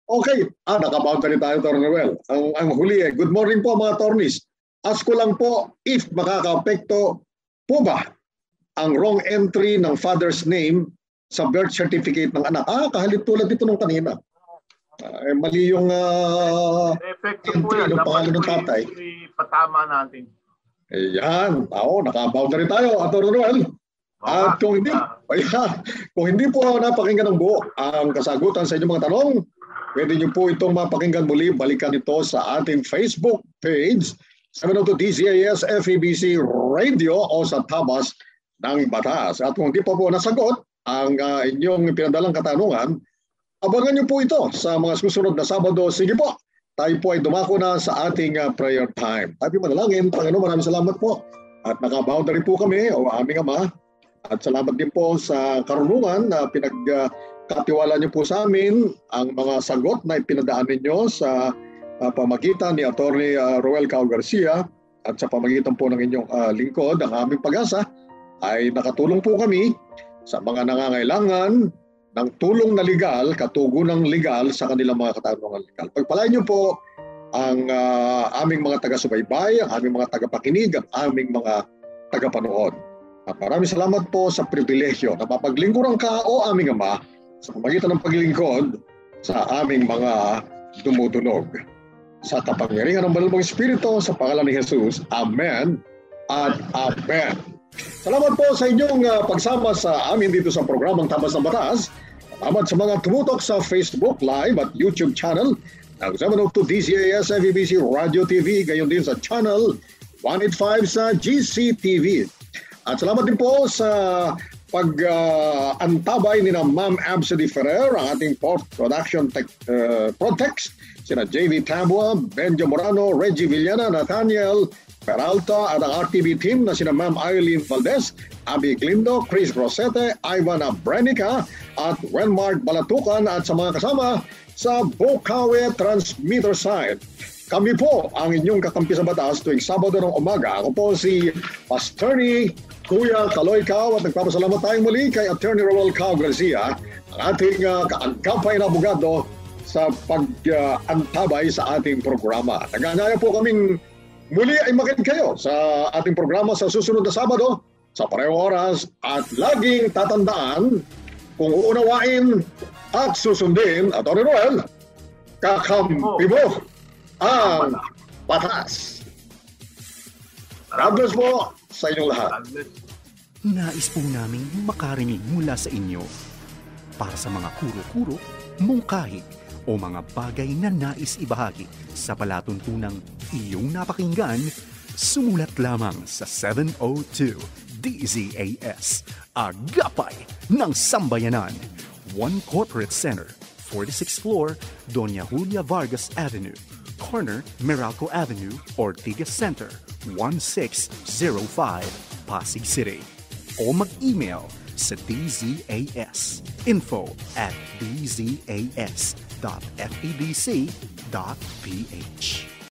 Okay, nakaboundary tayo, Attorney Ruel. Ang huli good morning po mga attorneys. Ask ko lang po if makaka-apekto po ba ang wrong entry ng father's name sa birth certificate ng anak. Kahalip tulad dito nung kanina. Mali yung entry ng pangalan ng tatay. Patama natin. Ayan. Naka-boundary tayo, Attorney Ruel. At kung hindi po napakinggan ng buo ang kasagutan sa inyong mga tanong, pwede nyo po itong mapakinggan muli. Balikan ito sa ating Facebook page, 702 DZAS FEBC Radio o sa Tabas ng Batas. At kung hindi pa po nasagot ang inyong pinadalang katanungan, abangan nyo po ito sa mga susunod na Sabado. Sige po, tayo po ay dumako na sa ating prayer time. Tayo manalangin. Panginoon, maraming salamat po. At naka-boundary po kami o aming Ama. At salamat din po sa karunungan na pinagkatiwala niyo po sa amin ang mga sagot na ipinadaan ninyo sa pamagitan ni Attorney Roel Cao Garcia at sa pamagitan po ng inyong lingkod, ang aming pag-asa, ay nakatulong po kami sa mga nangangailangan ng tulong na legal, katugunang legal sa kanilang mga katanungan legal. Pagpalain niyo po ang aming mga taga-subaybay, ang aming mga tagapakinig, ang aming mga tagapanood. At maraming salamat po sa pribilehyo na mapaglingkuran ka o aming Ama sa pamagitan ng paglingkod sa aming mga dumudunog. Sa kapangyarihan ng Banal mong Espiritu, sa pangalan ni Jesus. Amen at Amen. Salamat po sa inyong pagsama sa amin dito sa programang Tabas ng Batas. Salamat sa mga tumutok sa Facebook Live at YouTube channel ng 702 DZAS FEBC Radio TV, gayon din sa channel 185 sa GCTV. At salamat din po sa pag-antabay ni na Ma'am Absidy Ferrer, ang ating production Protex, sina JV Tabua, Benjo Morano, Reggie Villana, Nathaniel Peralta, at ang RTV team na sina Ma'am Eileen Valdez, Abby Glindo, Chris Rosete, Ivana Brenica, at Wenmark Balatukan, at sa mga kasama sa Bocaue Transmitter Side. Kami po ang inyong kakampi sa batas tuwing Sabado ng umaga. Ako po si Pastorny Kuya Kaloy Cao at nagpapasalamat tayong muli kay Attorney Roel Cao Garcia, ang ating kaangkapay na abogado sa pag-antabay sa ating programa. Nag-aanyaya po kaming muli ay makinig kayo sa ating programa sa susunod na Sabado sa parehong oras at laging tatandaan kung uunawain at susundin, Attorney Roel, kakampi mo ang batas. God bless po sa inyong lahat. Nais po naming makarinig mula sa inyo para sa mga kuro-kuro, mungkahi o mga bagay na nais ibahagi sa palatuntunang iyong napakinggan, sumulat lamang sa 702 DZAS, Agapay ng Sambayanan, 1 Corporate Center, 46th floor, Doña Julia Vargas Avenue, corner Meralco Avenue, Ortigas Center, 1605, Pasig City. O mag-email sa dzas@dzas.fedc.ph.